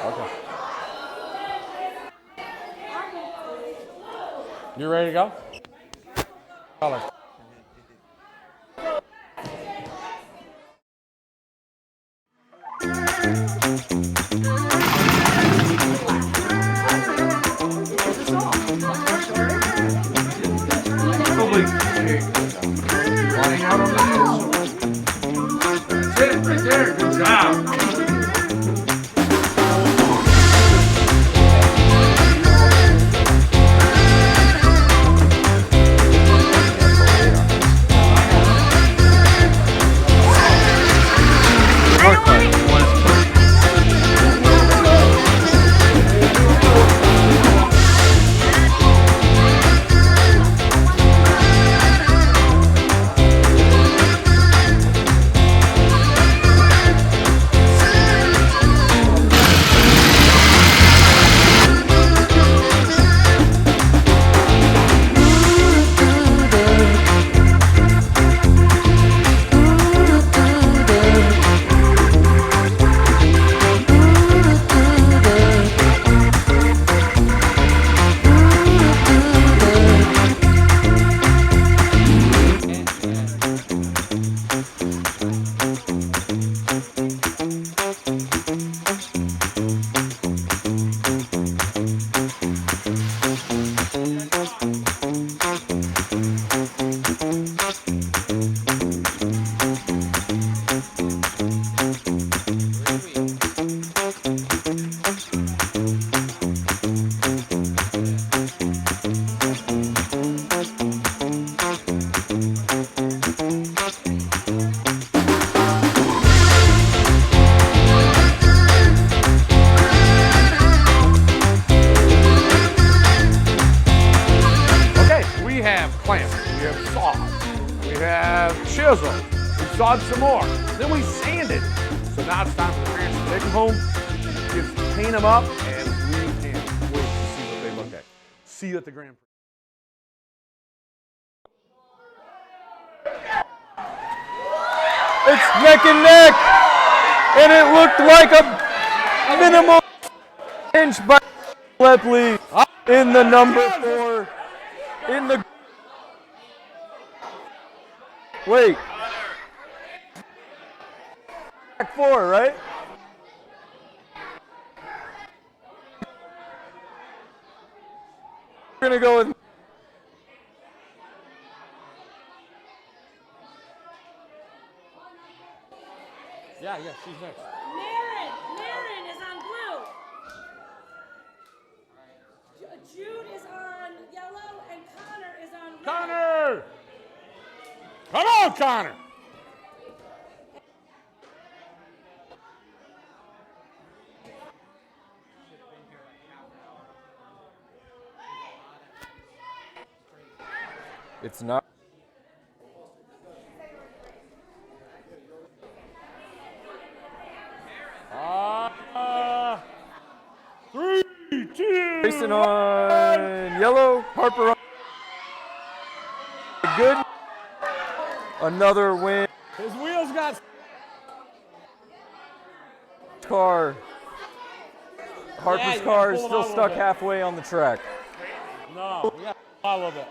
Okay. You ready to go? Color. Flying out on the hill. That's it, right there. Good job. We have clamps, we have saws, we have chisels, we sawed some more, then we sanded. So now it's time for the parents to take them home, kids to paint them up, and we can't wait to see what they look like. See you at the Grand Prix. It's neck and neck, and it looked like a minimum inch by Lepley in the number 4. In the wait, back 4, right? We're gonna go with. Yeah, she's next. Marin is on blue. Jude is on yellow, and Connor is on red. Connor! Come on, Connor! It's not. Three, two, Racing on yellow. Harper on good. Another win. His wheels got. Car. Harper's car is pull it still out a stuck little bit. halfway on the track. No, we got a little bit.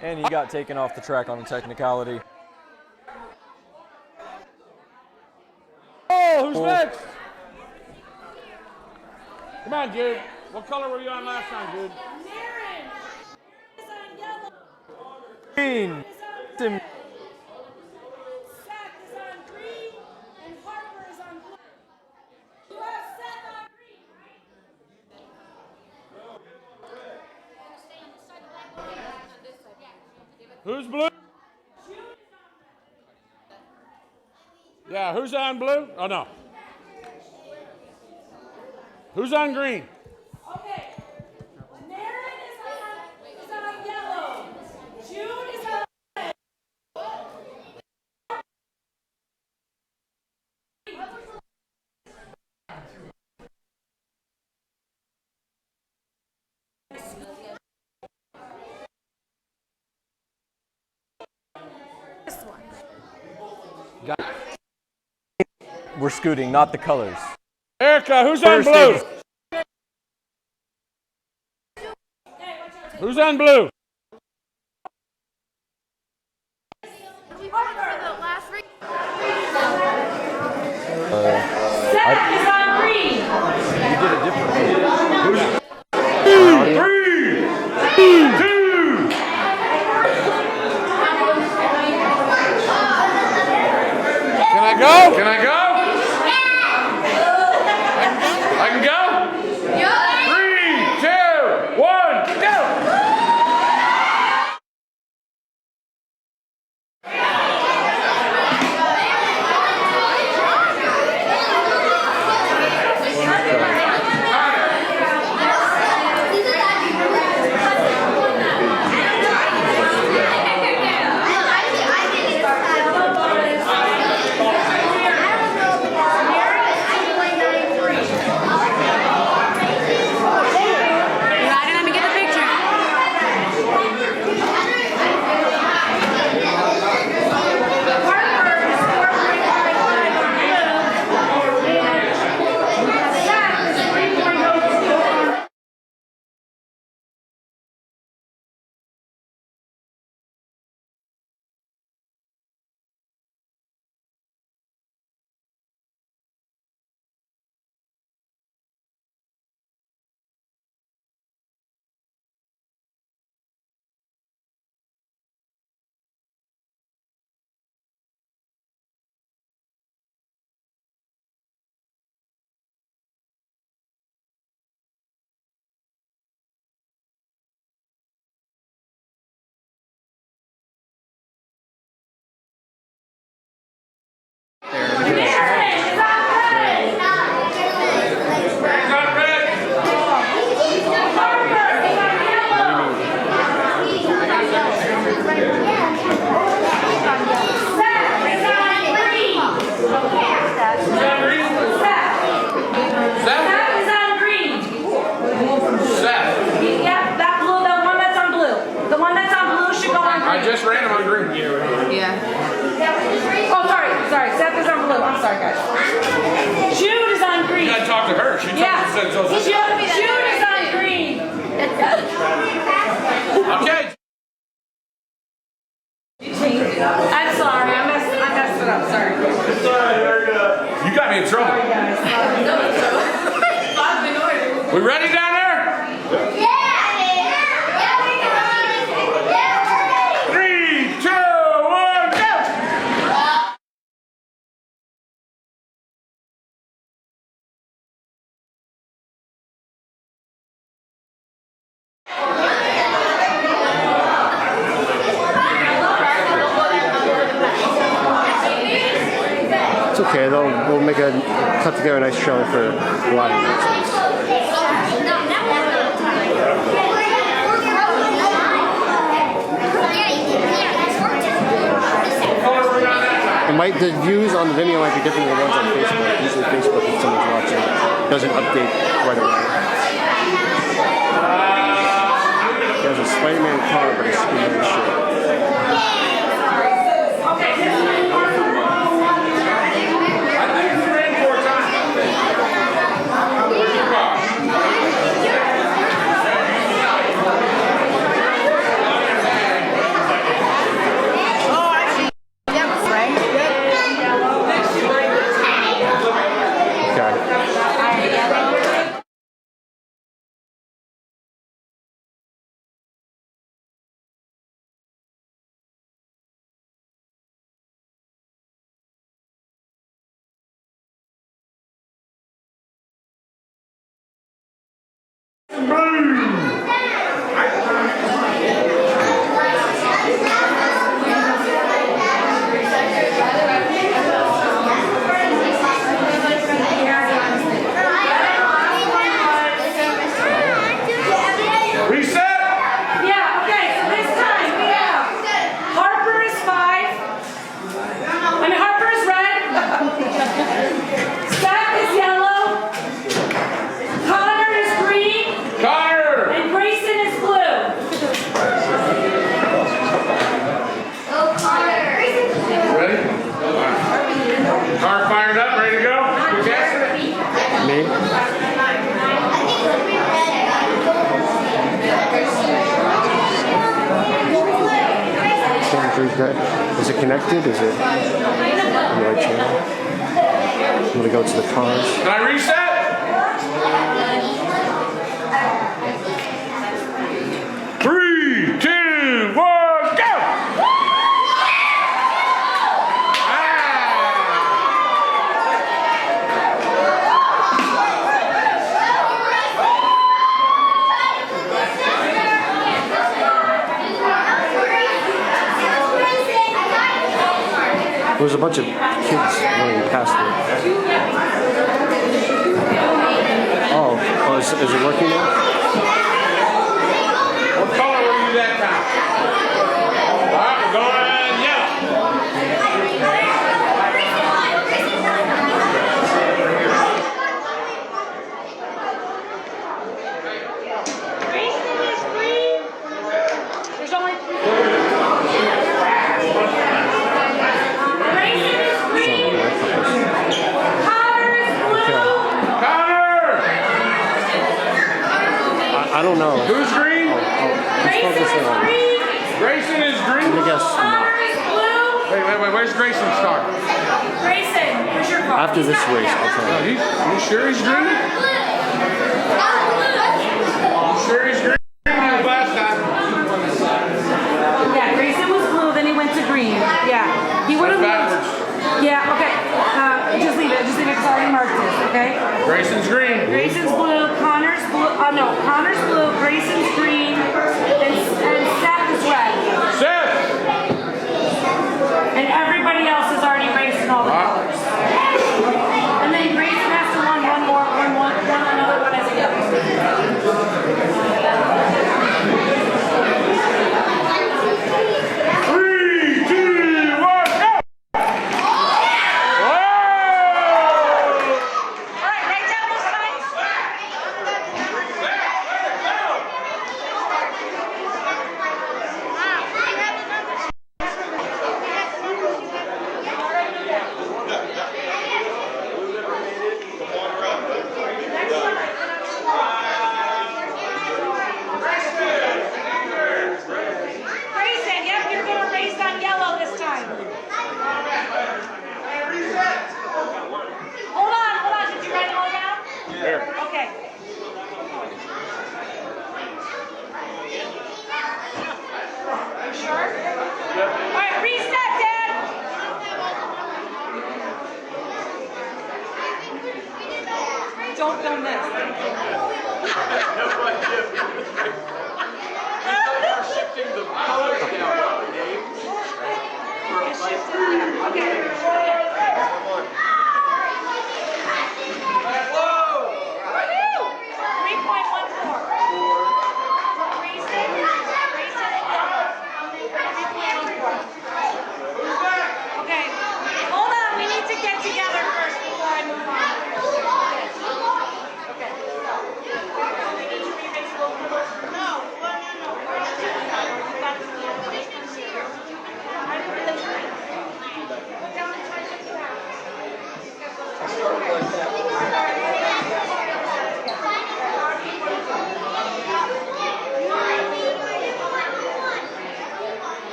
And he got taken off the track on a technicality. Oh, who's next? Come on, Jude. What color were you on last time, Jude? Marin is on yellow. Green. Is on red. Seth is on green, and Harper is on blue. You have Seth on green, right? Who's blue? Yeah, who's on blue? Oh, no. Who's on green? Okay. Marin is on yellow. Jude is on red. We're scooting, not the colors. Erica, who's on blue? Who's on blue? Seth is on green. You did it differently. 3, 2. Can I go? Can I go? I can go? 3, 2, 1, go! I just ran him on green. Yeah. Oh, sorry. Seth is on blue. I'm sorry, guys. Jude is on green. You gotta talk to her. She said so. Jude is on green. Okay. I'm sorry. I messed it up. Sorry. It's all right, Erica. You got me in trouble. We ready down there? Yeah. 3, 2, 1, go! It's okay, we'll make a cut together a nice trailer for live. The views on the Vimeo might be different than the ones on Facebook. Usually Facebook, if someone's watching, doesn't update right away. There's a Spider-Man car, but it's really short. me. Is it connected? Is it on the right channel? I'm gonna go to the cars. Can I reset? 3, 2, 1, go! There was a bunch of kids running past me. Oh, is it working now? What color were you that time? All right, we're going yellow. Grayson is green. There's only three. Grayson is green. Connor is blue. Connor! I don't know. Who's green? Grayson is green. Grayson is green? I guess Connor is blue. Wait, where's Grayson start? Grayson, where's your car? after this race, I'll tell you. You sure he's green? You sure he's green? Last time. Yeah, Grayson was blue, then he went to green. Yeah, he would have. Backwards. Yeah, okay. Just leave it. Just leave it because I already marked this. Okay. Grayson's green. Grayson's blue. Connor's blue. No, Connor's blue. Grayson's green. And Seth is red. Seth! And everybody else has already raced in all the colors. And then Grayson has to run one another one as a yellow. 3, 2, 1, go! Whoa! All right, write down those times. Grayson, yep, you're going to race on yellow this time. Hold on. Did you write it all down? Here. Okay. You sure? All right, reset, Dad. Don't film this. Okay, hold on. We need to get together first before I move on. Okay. We need to re-race a little bit. No. I didn't really. Put down the time.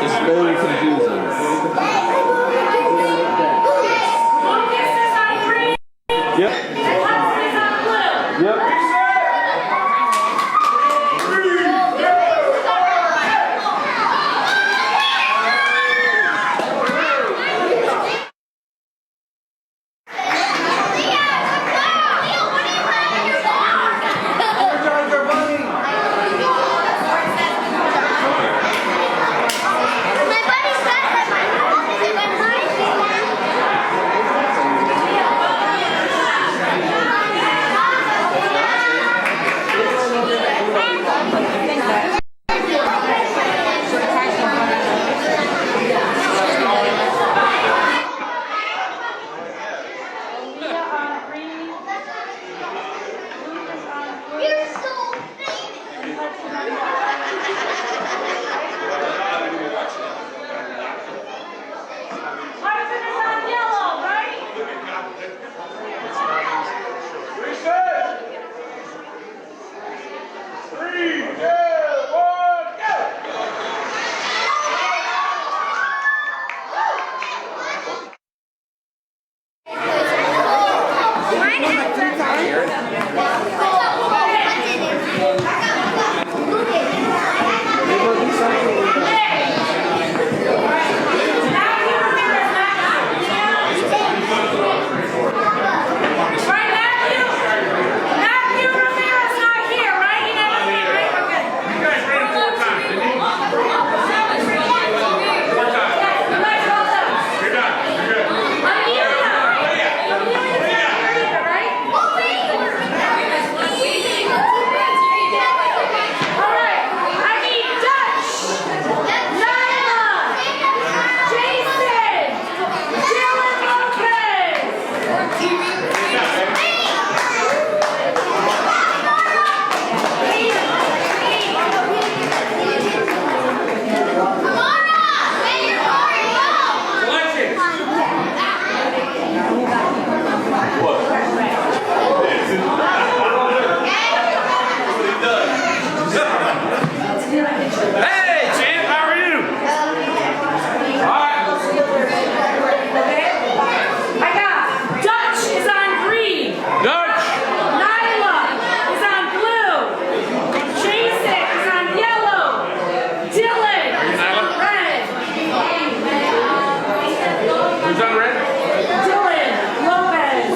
It's very confusing. Lucas is on green Yep. and Hudson is on blue. Yep. Hudson is on yellow, right? Matthew Ramirez not here, right? He never came, right? Okay. You guys ran 4 times, didn't you? 4 times. You're done. You're good. Hey, champ, how are you? All right. I got Dutch is on green. Dutch. Nyla is on blue. Jason is on yellow. Dylan is on red. Who's on red? Dylan Lopez.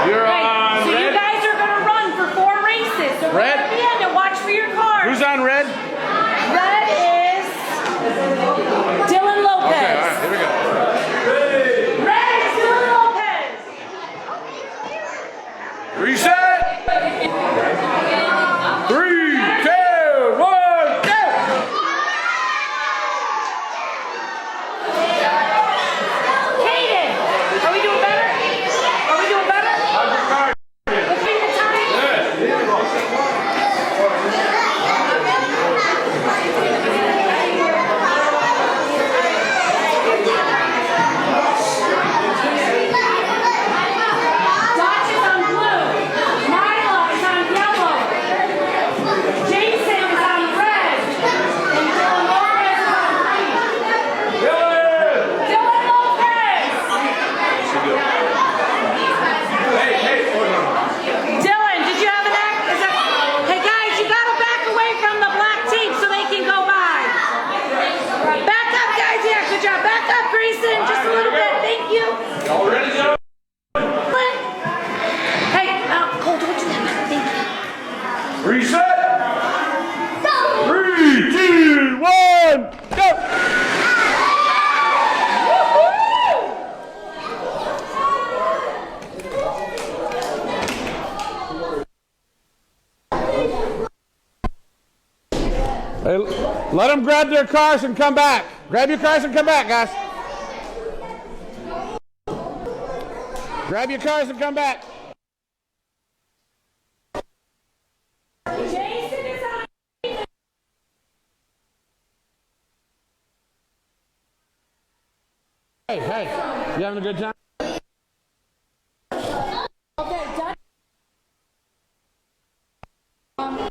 You're Right, on so you red. guys are gonna run for 4 races. So Red? at the end and watch for your cars. Who's on red? Red is Dylan Lopez. Okay, all right, here we go. Red is Dylan Lopez. Reset. 3, 2, 1, go. Kaden, are we doing better? Are we doing better? How's your car? Let's make the time. Dodge is on blue. Nyla is on yellow. Jason is on red. And Dylan Lopez is on green. Dylan Lopez! Dylan, did you have an act? Hey guys, you gotta back away from the black tape so they can go by. Back up, guys. Yeah, good job. Back up, Grayson. Just a little bit. Thank you. Y'all ready to go? Hey, Cole, don't do that. Thank you. Reset. 3, 2, 1, go. Hey, let them grab their cars and come back. Grab your cars and come back, guys. Grab your cars and come back. Jason is on. Hey, hey, you having a good time? Okay, done. 3,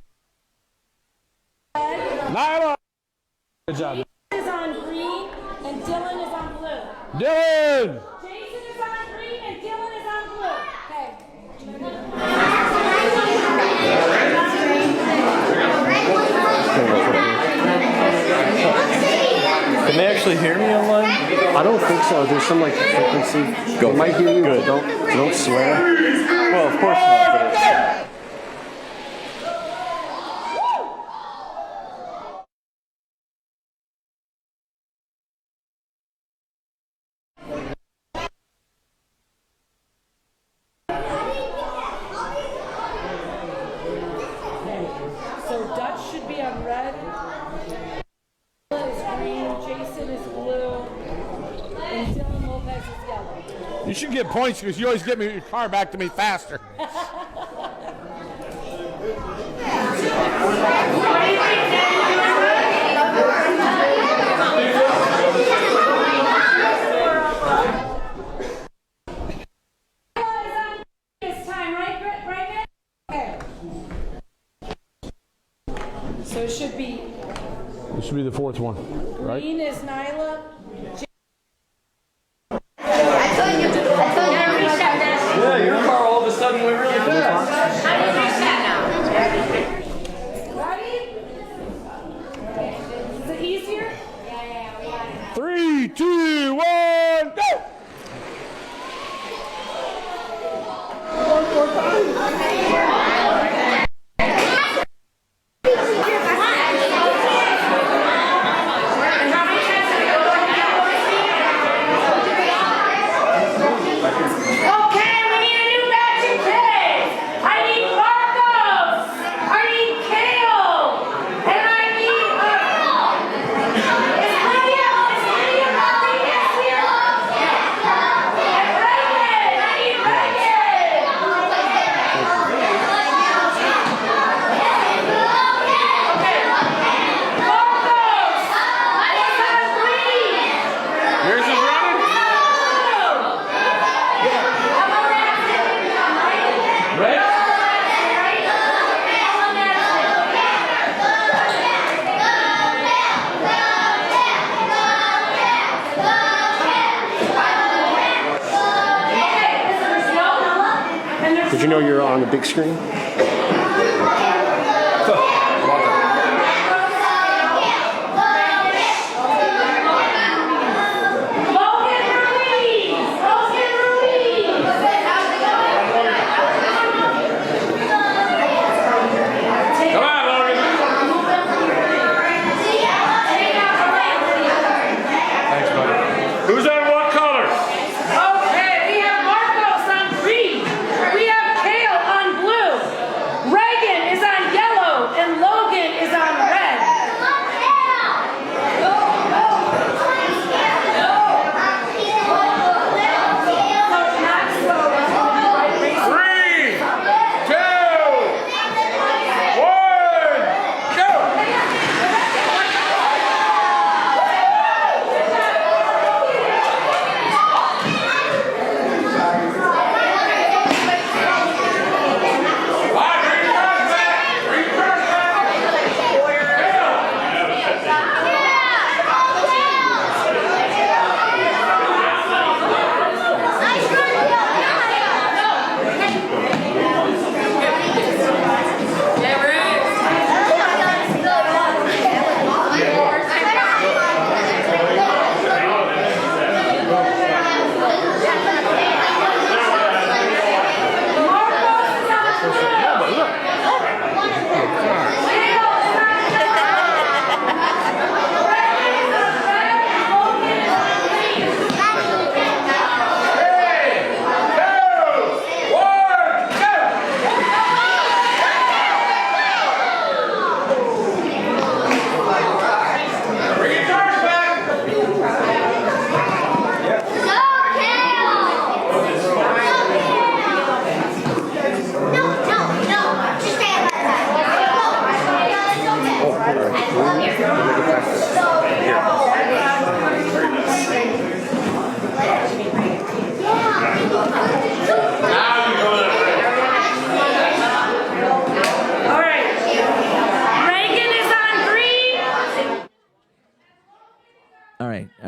Good job. Is on green and Dylan is on blue. Dylan! Jason is on green and Dylan is on blue. Okay. Can they actually hear me online? I don't think so. There's some like frequency. They might hear you. But don't swear. Well, of course not. But So Dutch should be on red. Dylan is green. Jason is blue. And Dylan Lopez is yellow. You should get points because you always get your car back to me faster. This time, right, Nick? Okay. So it should be This should be the fourth one, right? green is Nyla. yeah, your car all of a sudden went really fast. Ready? Is it easier? 3, 2, 1, go! Okay, we need a new batch of kids. I need Marcos. I need Kale. And I need is Lydia Rodriguez here? And Reagan. I need Reagan. Okay. Marcos. What's on green? Yours is running? Red? Did you know you're on the big screen? Come on, Logan. Thanks, buddy. Who's on what color? Okay, we have Marcos on green. We have Kale on blue.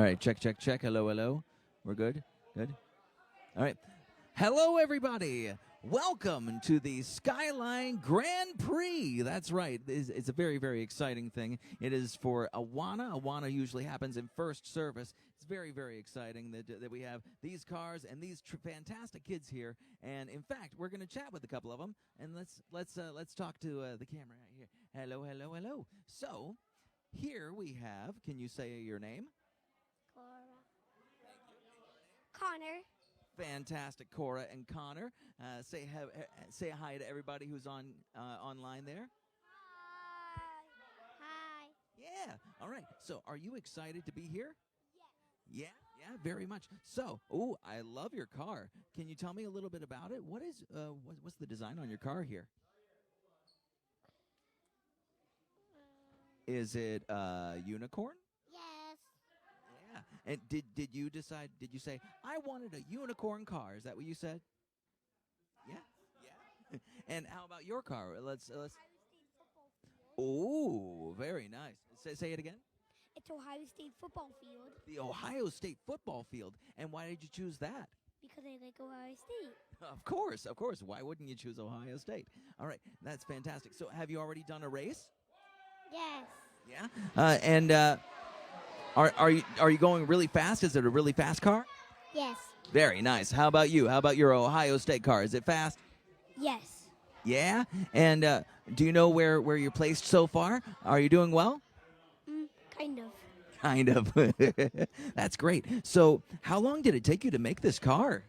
right, check, check, check. Hello, hello. We're good? Good? All right. Hello, everybody. Welcome to the Skyline Grand Prix. That's right. It's a very, very exciting thing. It is for Awana. Awana usually happens in first service. It's very, very exciting that we have these cars and these fantastic kids here. And in fact, we're going to chat with a couple of them. And let's talk to the camera right here. Hello, hello, hello. So here we have. Can you say your name? Cora. Connor. Fantastic, Cora and Connor. Say hi to everybody who's online there. Hi. Yeah. All right. So, are you excited to be here? Yes. Yeah, very much. So, I love your car. Can you tell me a little bit about it? What's the design on your car here? Is it a unicorn? Yes. Yeah. And did you decide? Did you say I wanted a unicorn car? Is that what you said? Yeah. Yeah. And how about your car? Let's. Oh, very nice. Say it again. It's Ohio State football field. The Ohio State football field. And why did you choose that? Because I like Ohio State. Of course, of course. Why wouldn't you choose Ohio State? All right, that's fantastic. So, have you already done a race? Yes. Yeah. Are you going really fast? Is it a really fast car? Yes. Very nice. How about you? How about your Ohio State car? Is it fast? Yes. Yeah. And do you know where you're placed so far? Are you doing well? Kind of. Kind of. That's great. So, how long did it take you to make this car?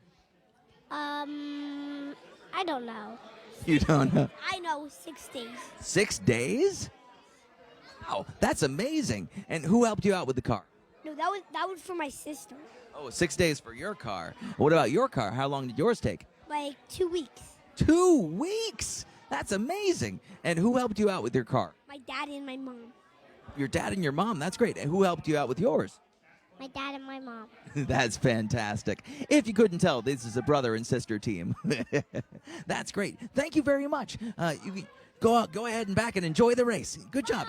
I don't know. You don't know. I know 6 days. 6 days? Wow, that's amazing. And who helped you out with the car? No, that was for my sister. Oh, 6 days for your car. What about your car? How long did yours take? Like 2 weeks. 2 weeks? That's amazing. And who helped you out with your car? My dad and my mom. Your dad and your mom. That's great. And who helped you out with yours? My dad and my mom. That's fantastic. If you couldn't tell, this is a brother and sister team. That's great. Thank you very much. You go ahead and back and enjoy the race. Good job.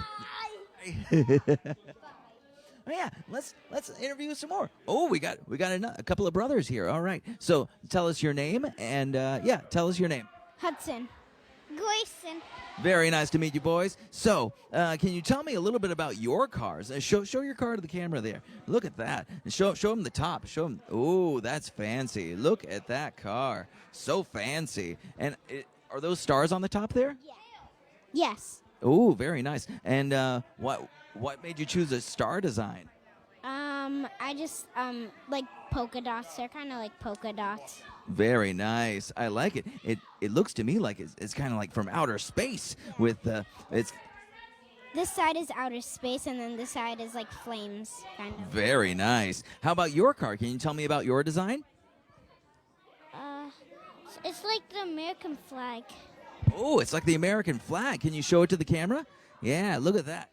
Oh, yeah, let's interview some more. Oh, we got a couple of brothers here. All right. So tell us your name and tell us your name. Hudson. Grayson. Very nice to meet you, boys. So, can you tell me a little bit about your cars? Show your car to the camera there. Look at that. And show them the top. Show them. Oh, that's fancy. Look at that car. So fancy. And are those stars on the top there? Yeah. Yes. Oh, very nice. And what made you choose a star design? I just like polka dots. They're kind of like polka dots. Very nice. I like it. It looks to me like it's kind of like from outer space with it's. This side is outer space, and then this side is like flames, kind of. Very nice. How about your car? Can you tell me about your design? It's like the American flag. Oh, it's like the American flag. Can you show it to the camera? Yeah, look at that.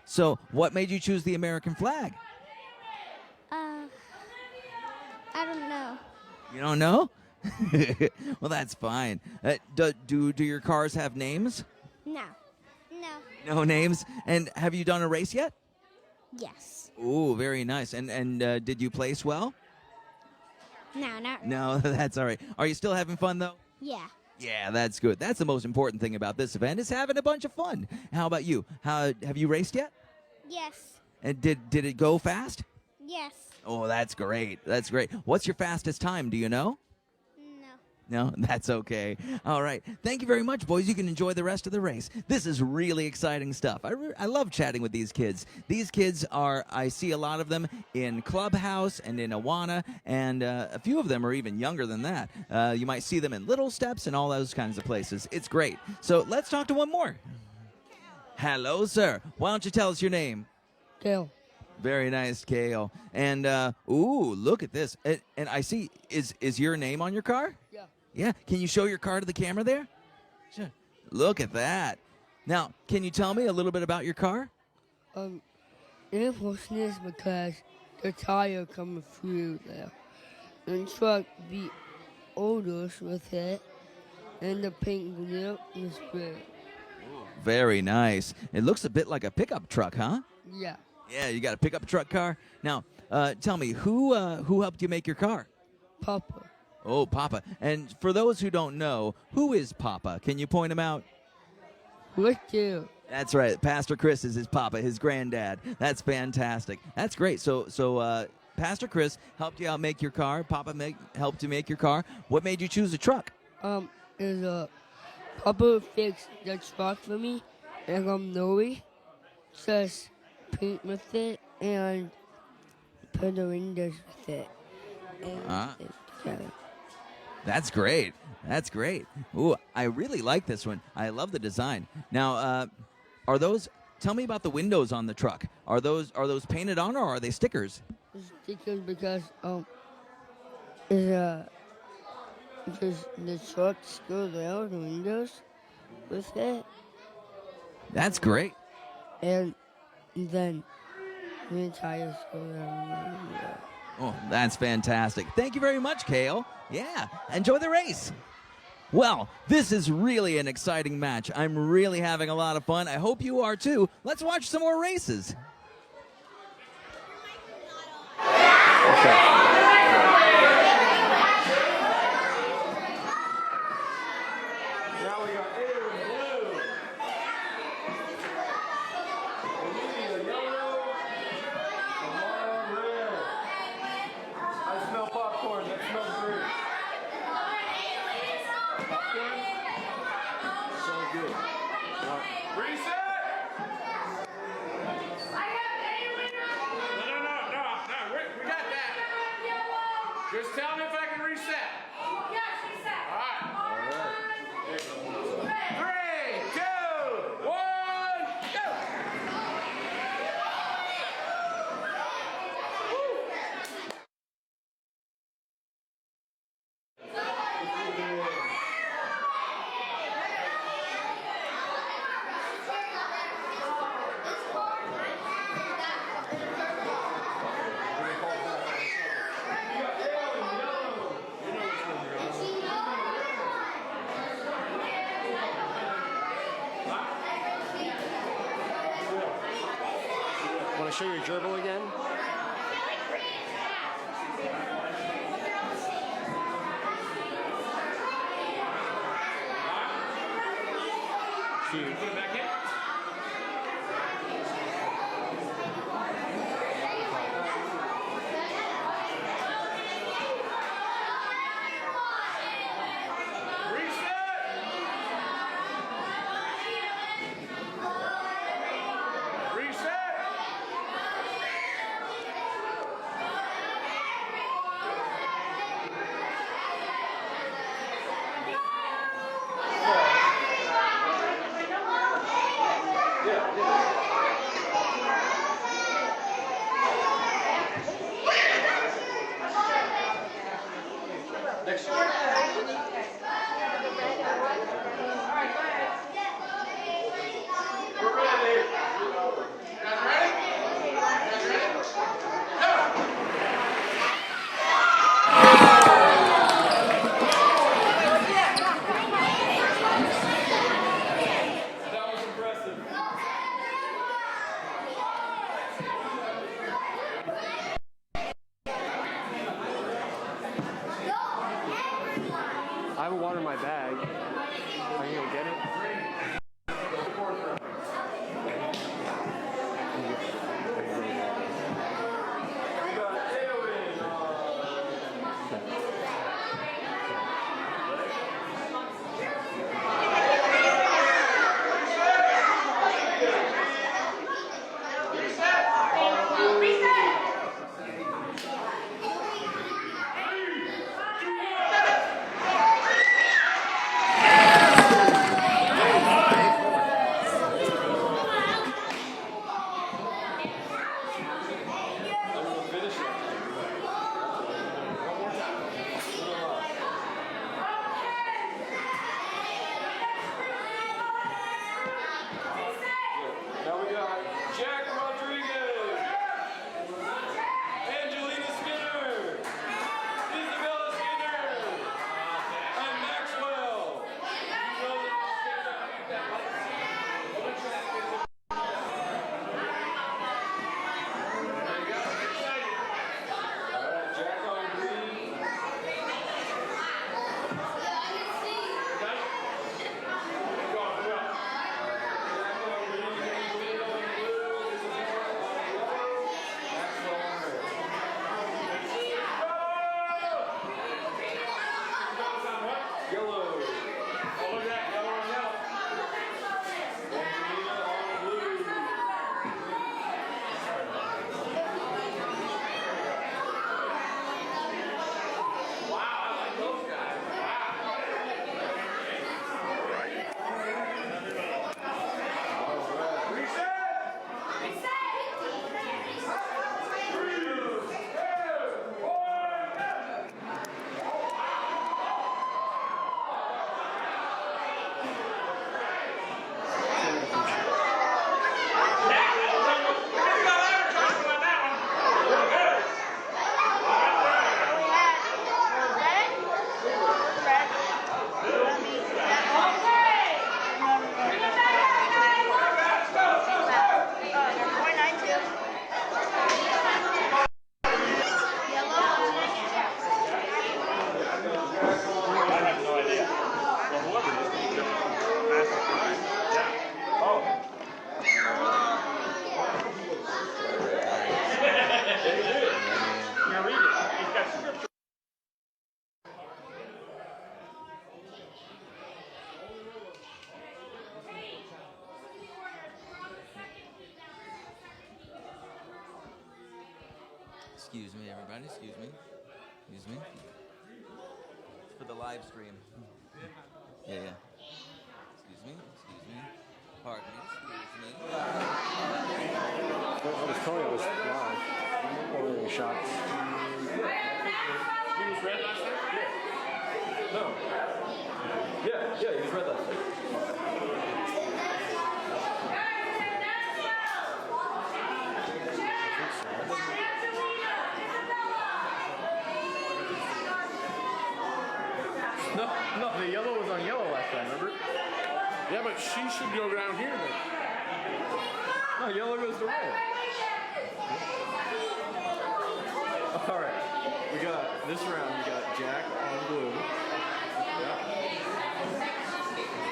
So, what made you choose the American flag? I don't know. You don't know? Well, that's fine. Do your cars have names? No. No. No names. And have you done a race yet? Yes. Oh, very nice. And did you place well? No, not really. No, that's all right. Are you still having fun though? Yeah. Yeah, that's good. That's the most important thing about this event is having a bunch of fun. How about you? Have you raced yet? Yes. And did it go fast? Yes. Oh, that's great. That's great. What's your fastest time? Do you know? No. No, that's okay. All right. Thank you very much, boys. You can enjoy the rest of the race. This is really exciting stuff. I love chatting with these kids. These kids I see a lot of them in Clubhouse and in Awana, and a few of them are even younger than that. You might see them in Little Steps and all those kinds of places. It's great. So let's talk to one more. Hello, sir. Why don't you tell us your name? Gail. Very nice, Kale. And, look at this. And I see, is your name on your car? Yeah. Yeah. Can you show your car to the camera there? Sure. Look at that. Now, can you tell me a little bit about your car? It was this because the tire coming through there. And truck the odors with it. And the pink wheel is red. Very nice. It looks a bit like a pickup truck, huh? Yeah. Yeah, you got a pickup truck car. Now, tell me, who helped you make your car? Papa. Oh, Papa. And for those who don't know, who is Papa? Can you point him out? Look you. That's right. Pastor Chris is his papa, his granddad. That's fantastic. That's great. So Pastor Chris helped you out make your car. Papa helped you make your car. What made you choose a truck? Is Papa fixed the truck for me, and Louie just paint with it and put the windows with it. And stick together. That's great. That's great. Ooh, I really like this one. I love the design. Now, are those? Tell me about the windows on the truck. Are those painted on or are they stickers? Stickers because is because the truck goes out the windows with it, That's great. and then the tires go around the window. Oh, that's fantastic. Thank you very much, Kale. Yeah, enjoy the race. Well, this is really an exciting match. I'm really having a lot of fun. I hope you are too. Let's watch some more races. Okay. Now we got blue, blue. Olivia, yellow. Lamar, red. I smell popcorn. That smells great. Popcorn? So good. Reset! No. We got that. Just tell me if I can reset. All right. 3, 2, 1, go! Want to show your gerbil again? Cute. Put it back in. I have water in my bag. Are you gonna get it? Excuse me, everybody. Excuse me. Excuse me. It's for the live stream. Yeah. Excuse me. Excuse me. Pardon me. Excuse me. I was told it was live. Ordering shots. He was red last night? Yeah. No. Yeah, he was red last night. No, the yellow was on yellow last time, remember? Yeah, but she should go down here then. No, yellow goes to red. All right, we got this round. We got Jack on blue. Yeah.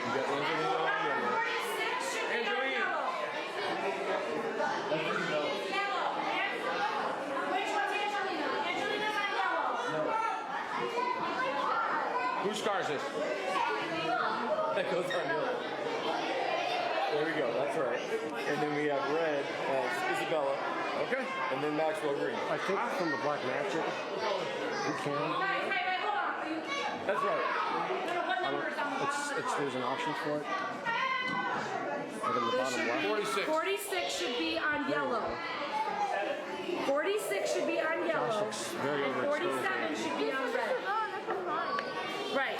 We got Angelina on yellow. Angelina. Which one's Angelina? Angelina's on yellow. Whose car is this? That goes on yellow. There we go. That's right. And then we have red as Isabella. Okay. And then Maxwell Green. I think from the Black Magic, you can. Guys, wait, hold on. Are you, That's right. what number is on the bottom? There's an option for it. Like in the bottom left. 46. 46 should be on yellow. 46 should be on yellow. Very And 47 should be on red. Right.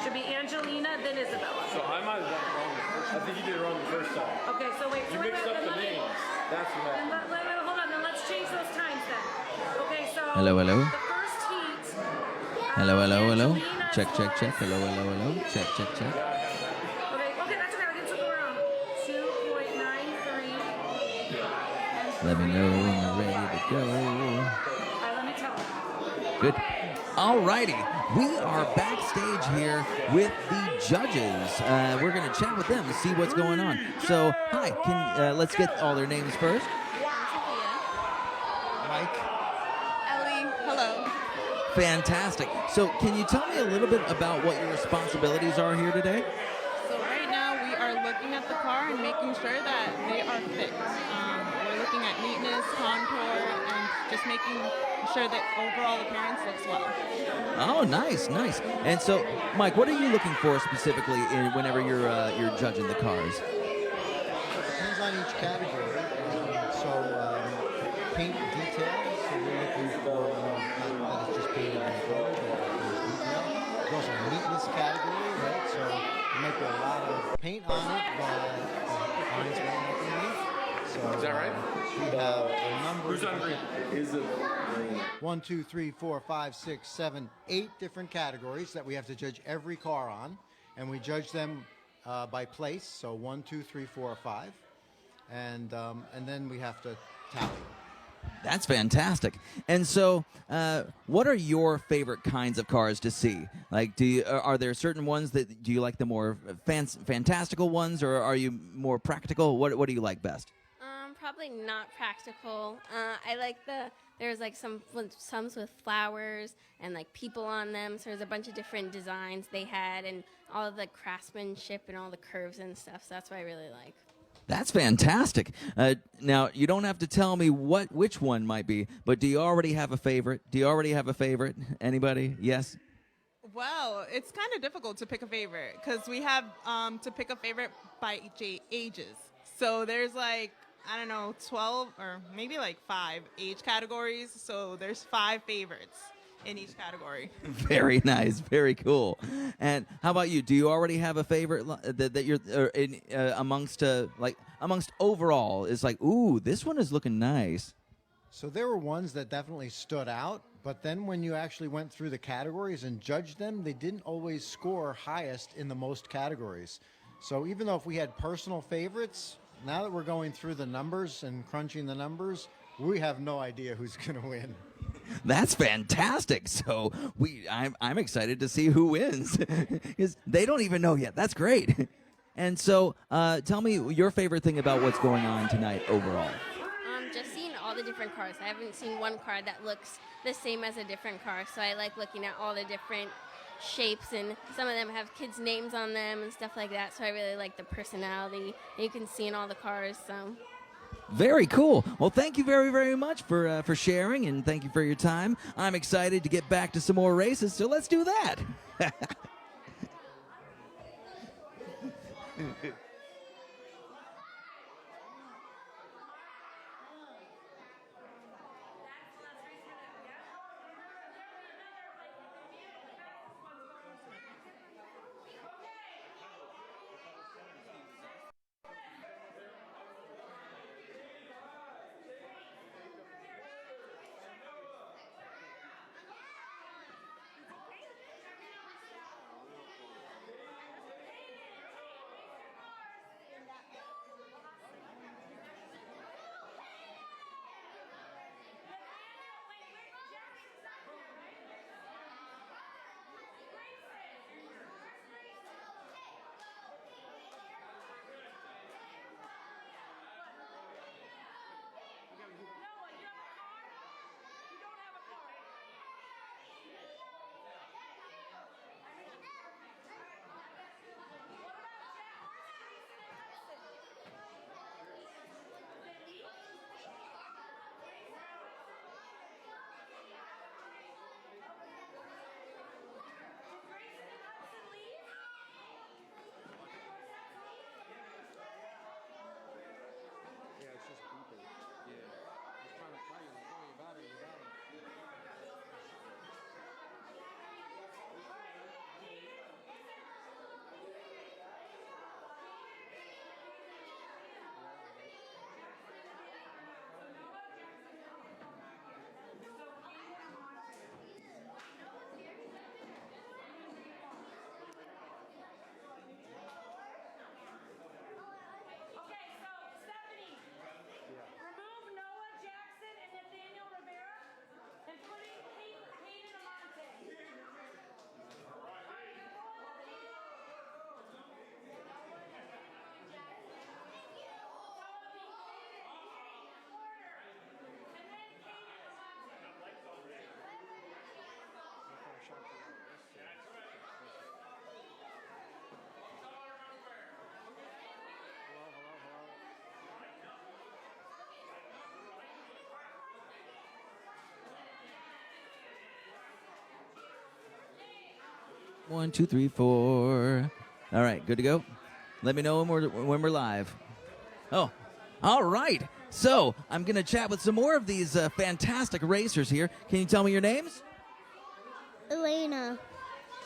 Should be Angelina, then Isabella. So I might have done it wrong the first time. I think you did it wrong the first time. Okay, so wait. You wait, mixed wait, up the then let me- names. That's what then happened. hold on, then let's change those times then. Okay, so Hello. the first heat. Hello. Angelina Check. scores- Hello. Check. Okay, that's okay. I'll get to go around. 2.93. Let me know when you're ready to go. All right, let me tell. Good. Alrighty, we are backstage here with the judges. We're going to chat with them and see what's going on. So, hi, let's get all their names first. Mike. Ellie, hello. Fantastic. So, can you tell me a little bit about what your responsibilities are here today? So right now we are looking at the car and making sure that they are fit. We're looking at neatness, contour, and just making sure that overall appearance looks well. Oh, nice. And so, Mike, what are you looking for specifically whenever you're judging the cars? Depends on each category. Paint detail. So we're looking for not that it's just painted in color, but there's detail. There's also a neatness category, right? So there might be a lot of paint on it, but lines might not be neat. So Is that right? We have a number. Who's on green? Is it green? 1, 2, 3, 4, 5, 6, 7, 8 different categories that we have to judge every car on, and we judge them by place. So 1, 2, 3, 4, 5, and then we have to tally. That's fantastic. And so, what are your favorite kinds of cars to see? Like, are there certain ones do you like the more fantastical ones, or are you more practical? What do you like best? Probably not practical. I like there's like some with flowers and like people on them. So there's a bunch of different designs they had and all of the craftsmanship and all the curves and stuff. So that's what I really like. That's fantastic. Now, you don't have to tell me which one might be, but do you already have a favorite? Anybody? Yes? Well, it's kind of difficult to pick a favorite because we have to pick a favorite by ages. So there's like, I don't know, 12 or maybe like 5 age categories. So there's 5 favorites in each category. Very nice. Very cool. And how about you? Do you already have a favorite that you're amongst overall? It's like, ooh, this one is looking nice. So there were ones that definitely stood out, but then when you actually went through the categories and judged them, they didn't always score highest in the most categories. So even though if we had personal favorites, now that we're going through the numbers and crunching the numbers, we have no idea who's going to win. That's fantastic. So I'm excited to see who wins because they don't even know yet. That's great. And so tell me your favorite thing about what's going on tonight overall. Just seeing all the different cars. I haven't seen one car that looks the same as a different car. So I like looking at all the different shapes, and some of them have kids' names on them and stuff like that. So I really like the personality that you can see in all the cars. So Very cool. Well, thank you very, very much for sharing, and thank you for your time. I'm excited to get back to some more races, so let's do that. One, two, three, four. All right, good to go. Let me know when we're live. Oh, all right. So I'm gonna chat with some more of these fantastic racers here. Can you tell me your names? Elena.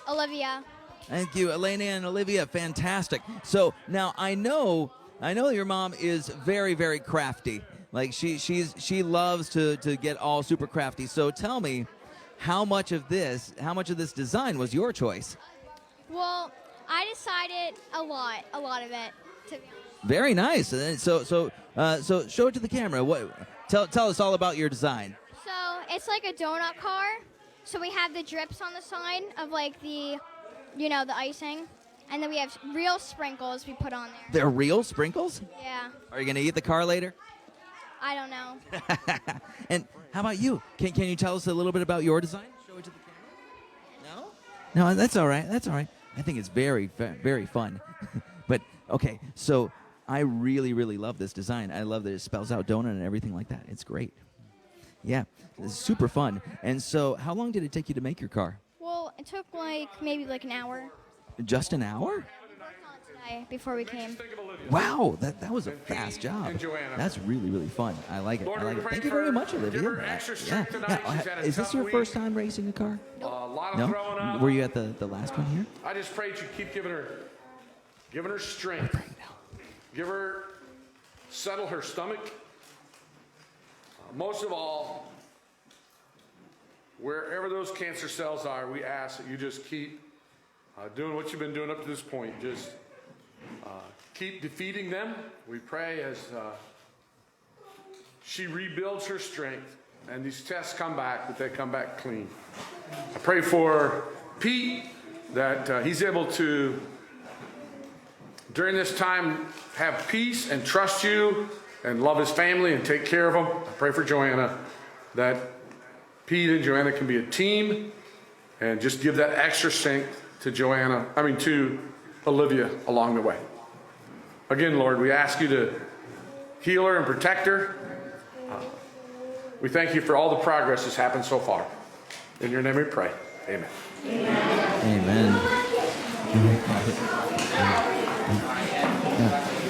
Olivia. Thank you, Elena and Olivia. Fantastic. So now I know your mom is very, very crafty. Like she loves to get all super crafty. So tell me, how much of this design was your choice? Well, I decided a lot of it, to be honest. Very nice. So show it to the camera. Tell us all about your design. So it's like a donut car. So we have the drips on the side of like the icing. And then we have real sprinkles we put on there. They're real sprinkles? Yeah. Are you going to eat the car later? I don't know. And how about you? Can you tell us a little bit about your design? Show it to the camera. No? No, that's all right. That's all right. I think it's very, very fun. But, okay, so I really, really love this design. I love that it spells out donut and everything like that. It's great. Yeah, it's super fun. And so how long did it take you to make your car? Well, it took maybe an hour. Just an hour? We worked on it today before we came. Wow, that was a fast job. and Joanna. That's really, really fun. I like it. Lord, I like we it. pray Thank you for very much, her. Olivia. Give her extra strength tonight. She's had a Is this tough your week. first time racing a car? A lot of No? throwing up. Were you at the last one here? I just pray that you keep giving her strength. Give her, settle her stomach. Most of all, wherever those cancer cells are, we ask that you just keep doing what you've been doing up to this point. Just keep defeating them. We pray as she rebuilds her strength and these tests come back, that they come back clean. I pray for Pete, that he's able to, during this time, have peace and trust you and love his family and take care of them. I pray for Joanna, that Pete and Joanna can be a team and just give that extra strength to to Olivia along the way. Again, Lord, we ask you to healer and protector. We thank you for all the progress that's happened so far. In your name we pray. Amen. Amen.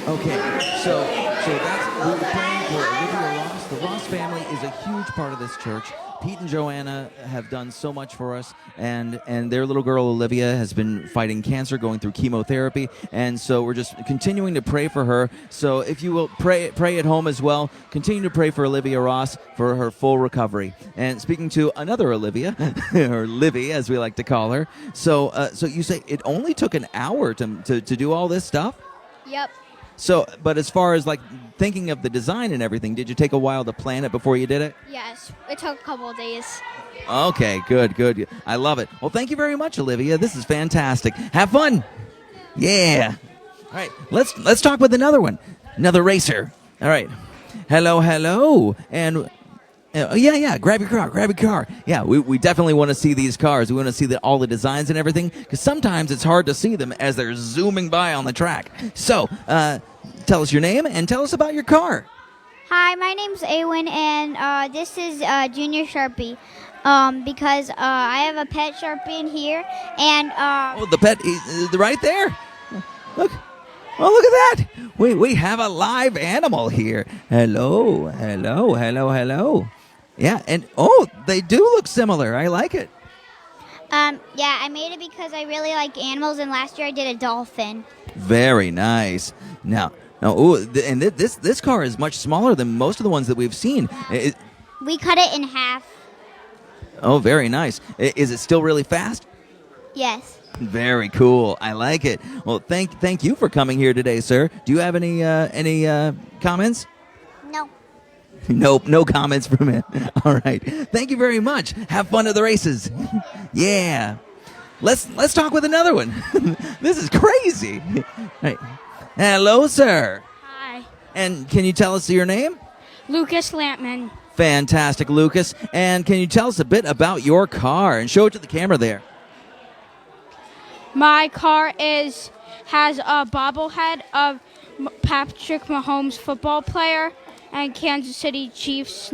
Okay, so that's we were praying for Olivia Ross. The Ross family is a huge part of this church. Pete and Joanna have done so much for us, and their little girl Olivia has been fighting cancer, going through chemotherapy, and so we're just continuing to pray for her. So if you will pray at home as well, continue to pray for Olivia Ross for her full recovery. And speaking to another Olivia, or Livy as we like to call her, so you say it only took an hour to do all this stuff? Yep. So, but as far as like thinking of the design and everything, did you take a while to plan it before you did it? Yes. It took a couple of days. Okay, good. I love it. Well, thank you very much, Olivia. This is fantastic. Have fun. Yeah. All right, let's talk with another another racer. All right. Hello. And yeah. Grab your car. Yeah, we definitely want to see these cars. We want to see all the designs and everything, because sometimes it's hard to see them as they're zooming by on the track. So, tell us your name and tell us about your car. Hi, my name's Awen, and this is Junior Sharpie. Because I have a pet Sharpie in here, and Oh, the pet is right there. Look. Oh, look at that. We have a live animal here. Hello. Yeah, and they do look similar. I like it. yeah, I made it because I really like animals, and last year I did a dolphin. Very nice. Now, and this car is much smaller than most of the ones that we've seen. We cut it in half. Oh, very nice. Is it still really fast? Yes. Very cool. I like it. Well, thank you for coming here today, sir. Do you have any comments? No. Nope, no comments from him. All right. Thank you very much. Have fun at the races. Yeah. Let's talk with another one. This is crazy. Right. Hello, sir. Hi. And can you tell us your name? Lucas Lampman. Fantastic, Lucas. And can you tell us a bit about your car and show it to the camera there? My car has a bobblehead of Patrick Mahomes, football player, and Kansas City Chiefs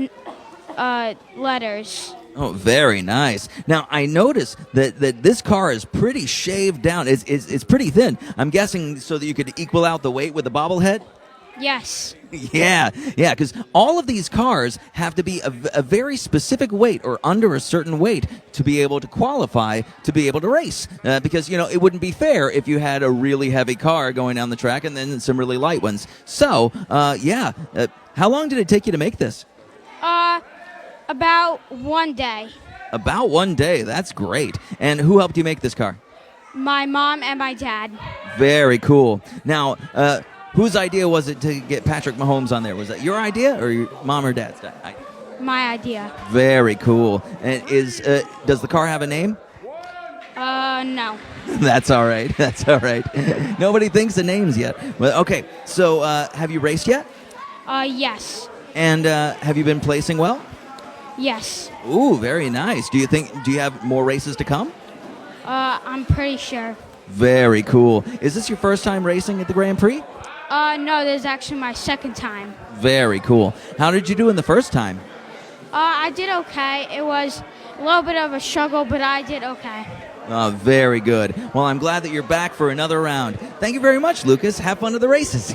letters. Oh, very nice. Now, I noticed that this car is pretty shaved down. It's pretty thin. I'm guessing so that you could equal out the weight with the bobblehead? Yes. Yeah, because all of these cars have to be a very specific weight or under a certain weight to be able to qualify to be able to race. Because, it wouldn't be fair if you had a really heavy car going down the track and then some really light ones. So, how long did it take you to make this? About 1 day. About 1 day. That's great. And who helped you make this car? My mom and my dad. Very cool. Now, whose idea was it to get Patrick Mahomes on there? Was that your idea or your mom or dad's idea? My idea. Very cool. And does the car have a name? No. That's all right. Nobody thinks of names yet. Well, okay. So, have you raced yet? Yes. And have you been placing well? Yes. Ooh, very nice. Do you have more races to come? I'm pretty sure. Very cool. Is this your first time racing at the Grand Prix? No, this is actually my second time. Very cool. How did you do in the first time? I did okay. It was a little bit of a struggle, but I did okay. Very good. Well, I'm glad that you're back for another round. Thank you very much, Lucas. Have fun at the races.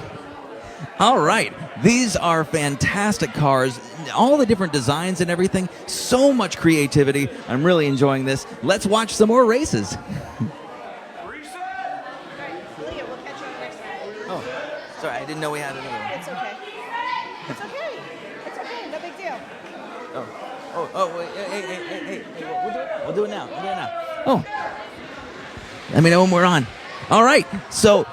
All right. These are fantastic cars. All the different designs and everything. So much creativity. I'm really enjoying this. Let's watch some more races. Oh, sorry. I didn't know we had another one. It's okay. It's okay. No big deal. Wait, hey. We'll do it now. Oh. Let me know when we're on. All right. So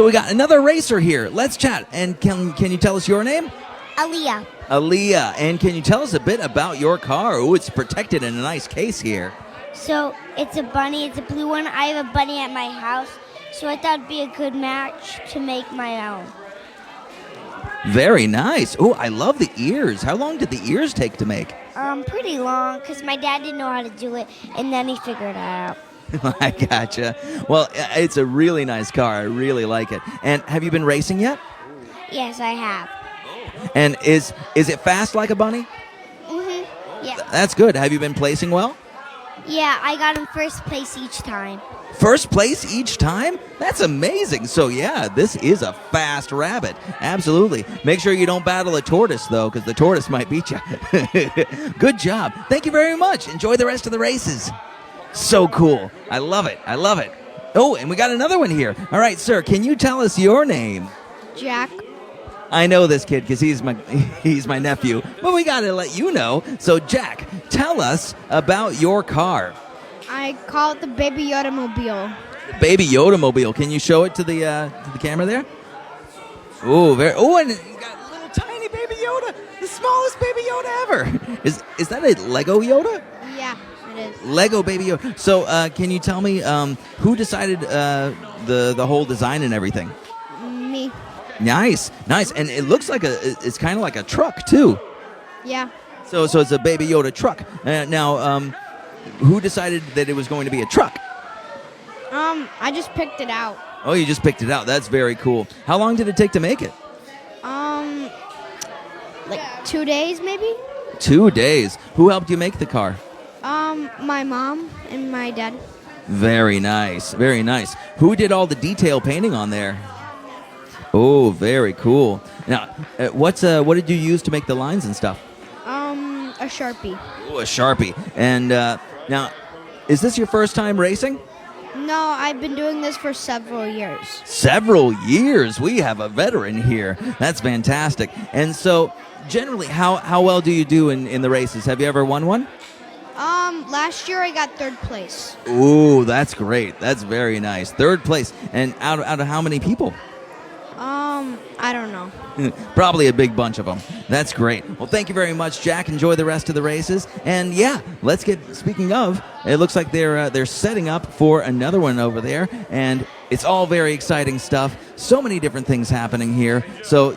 we got another racer here. Let's chat. And can you tell us your name? Aaliyah. Aaliyah. And can you tell us a bit about your car? Oh, it's protected in a nice case here. So it's a bunny. It's a blue one. I have a bunny at my house, so I thought it'd be a good match to make my own. Very nice. Oh, I love the ears. How long did the ears take to make? Pretty long, because my dad didn't know how to do it, and then he figured it out. I gotcha. Well, it's a really nice car. I really like it. And have you been racing yet? Yes, I have. And is it fast like a bunny? Yeah. That's good. Have you been placing well? Yeah, I got in first place each time. First place each time? That's amazing. So, yeah, this is a fast rabbit. Absolutely. Make sure you don't battle a tortoise, though, because the tortoise might beat you. Good job. Thank you very much. Enjoy the rest of the races. So cool. I love it. I love it. Oh, and we got another one here. All right, sir, can you tell us your name? Jack. I know this kid because he's my nephew, but we got to let you know. So, Jack, tell us about your car. I call it the Baby Yoda Mobile. Baby Yoda Mobile. Can you show it to the camera there? Oh, very. Oh, and you got a little tiny Baby Yoda, the smallest Baby Yoda ever. Is that a Lego Yoda? Yeah, it is. Lego Baby Yoda. So, can you tell me who decided the whole design and everything? Me. Nice, nice, and it looks like it's kind of like a truck too. Yeah. So it's a Baby Yoda truck. Now, who decided that it was going to be a truck? I just picked it out. Oh, you just picked it out. That's very cool. How long did it take to make it? Like 2 days maybe? 2 days. Who helped you make the car? My mom and my dad. Very nice, very nice. Who did all the detail painting on there? Oh, very cool. Now, what did you use to make the lines and stuff? A Sharpie. Oh, a Sharpie. And now, is this your first time racing? No, I've been doing this for several years. Several years. We have a veteran here. That's fantastic. And so, generally, how well do you do in the races? Have you ever won one? Last year I got 3rd place. Ooh, that's great. That's very nice. 3rd place. And out of how many people? I don't know. Probably a big bunch of them. That's great. Well, thank you very much, Jack. Enjoy the rest of the races. And yeah, let's get. Speaking of, it looks like they're setting up for another one over there, and it's all very exciting stuff. So many different things happening here. So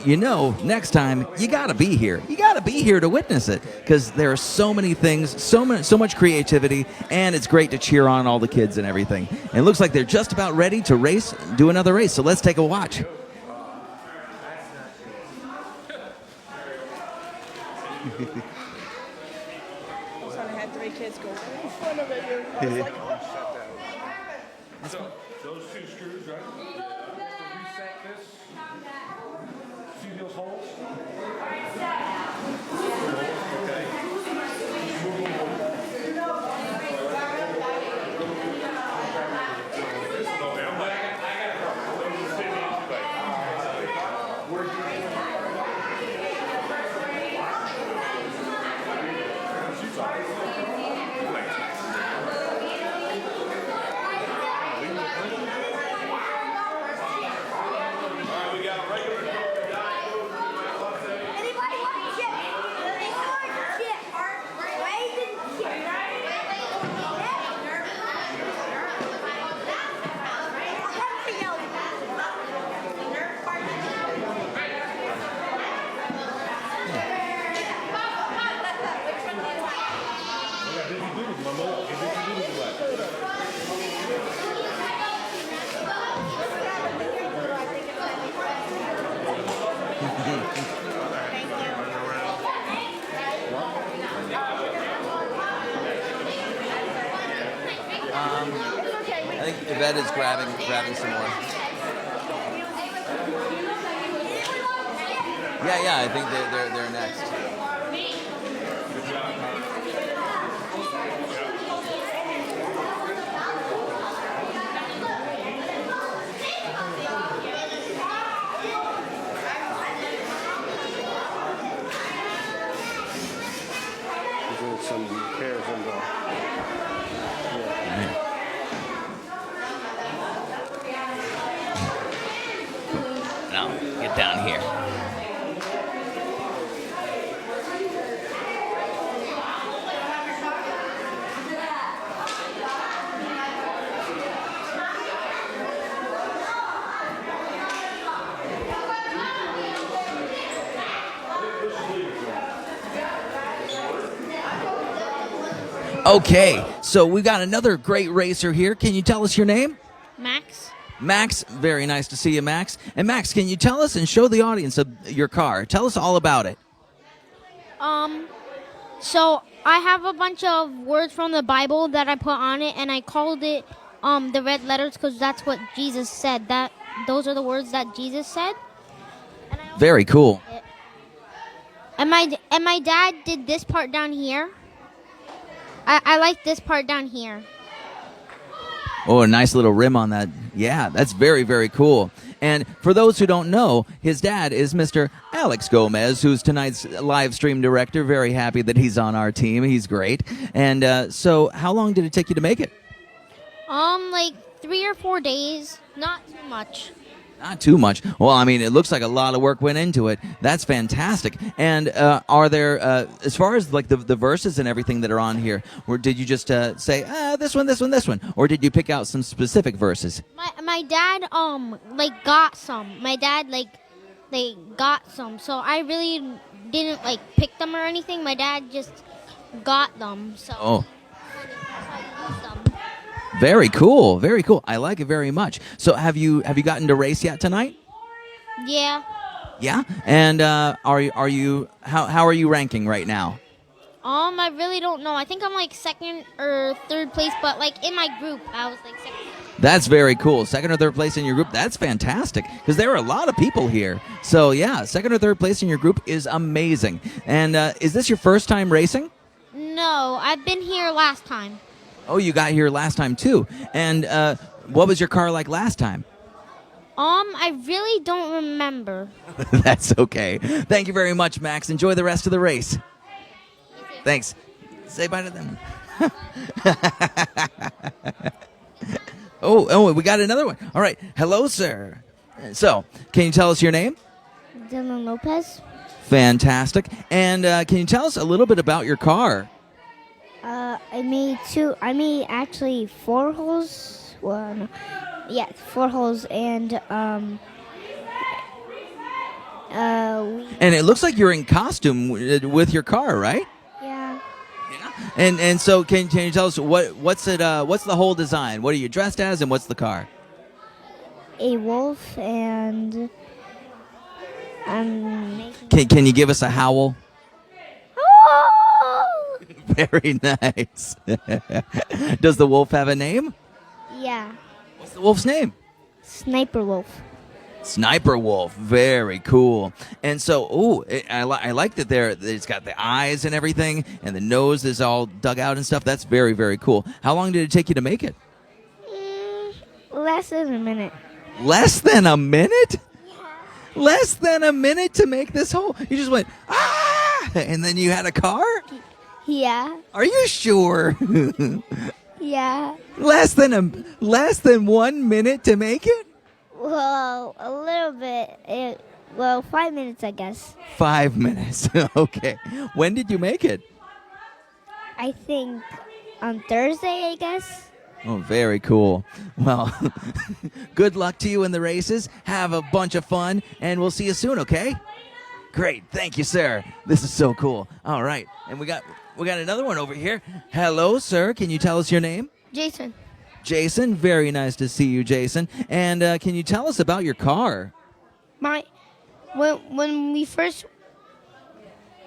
next time you gotta be here. You gotta be here to witness it because there are so many things, so much creativity, and it's great to cheer on all the kids and everything. And it looks like they're just about ready to do another race. So let's take a watch. So I had 3 kids go in front of it. I was like, oh. Those 2 screws, right? To reset this. See those holes? I think Yvette is grabbing some more. Yeah, I think they're next. There's some hairs involved. Now, get down here. Okay, so we've got another great racer here. Can you tell us your name? Max. Max, very nice to see you, Max. And Max, can you tell us and show the audience of your car? Tell us all about it. So I have a bunch of words from the Bible that I put on it, and I called it the red letters because that's what Jesus said. Those are the words that Jesus said. Very cool. And my dad did this part down here. I like this part down here. Oh, a nice little rim on that. Yeah, that's very, very cool. And for those who don't know, his dad is Mr. Alex Gomez, who's tonight's live stream director. Very happy that he's on our team. He's great. And so how long did it take you to make it? Like 3 or 4 days. Not too much. Not too much. Well, I mean, it looks like a lot of work went into it. That's fantastic. And are there, as far as like the verses and everything that are on here, or did you just say, this one, this one, this one? Or did you pick out some specific verses? My dad like got some. My dad they got some. So I really didn't like pick them or anything. My dad just got them. So Oh. Very cool. Very cool. I like it very much. So have you gotten to race yet tonight? Yeah. Yeah. And are you how are you ranking right now? I really don't know. I think I'm like 2nd or 3rd place, but like in my group, I was like 2nd. That's very cool. 2nd or 3rd place in your group. That's fantastic because there are a lot of people here. So yeah, 2nd or 3rd place in your group is amazing. And is this your first time racing? No, I've been here last time. Oh, you got here last time too. And what was your car like last time? I really don't remember. That's okay. Thank you very much, Max. Enjoy the rest of the race. Thanks. Say bye to them. Oh, we got another one. All right. Hello, sir. So, can you tell us your name? Dylan Lopez. Fantastic. And can you tell us a little bit about your car? I made actually 4 holes. Well, no. Yeah, 4 holes, and And it looks like you're in costume with your car, right? Yeah. And so can you tell us what's the whole design? What are you dressed as, and what's the car? A wolf, and I'm making. Can you give us a howl? Very nice. Does the wolf have a name? Yeah. What's the wolf's name? Sniper wolf. Sniper wolf. Very cool. And so, I like that it's got the eyes and everything, and the nose is all dug out and stuff. That's very, very cool. How long did it take you to make it? Less than a minute. Less than a minute? Yeah. Less than a minute to make this hole? You just went, ah! And then you had a car? Yeah. Are you sure? Yeah. Less than 1 minute to make it? Well, a little bit. 5 minutes, I guess. 5 minutes. Okay. When did you make it? I think on Thursday, I guess. Oh, very cool. Well, good luck to you in the races. Have a bunch of fun, and we'll see you soon, okay? Great. Thank you, sir. This is so cool. All right. And we got another one over here. Hello, sir. Can you tell us your name? Jason. Jason. Very nice to see you, Jason. And can you tell us about your car? When we first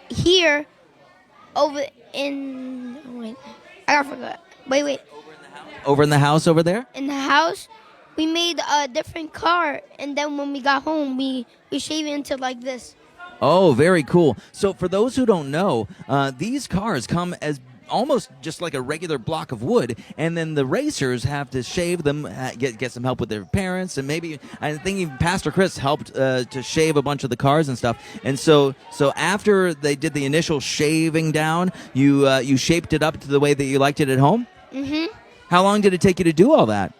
here over in I forgot. Wait. Over in the house over there? In the house, we made a different car, and then when we got home, we shaved it into like this. Oh, very cool. So for those who don't know, these cars come as almost just like a regular block of wood, and then the racers have to shave them, get some help with their parents, and maybe I think even Pastor Chris helped to shave a bunch of the cars and stuff. And so after they did the initial shaving down, you shaped it up to the way that you liked it at home? Mm-hmm. How long did it take you to do all that?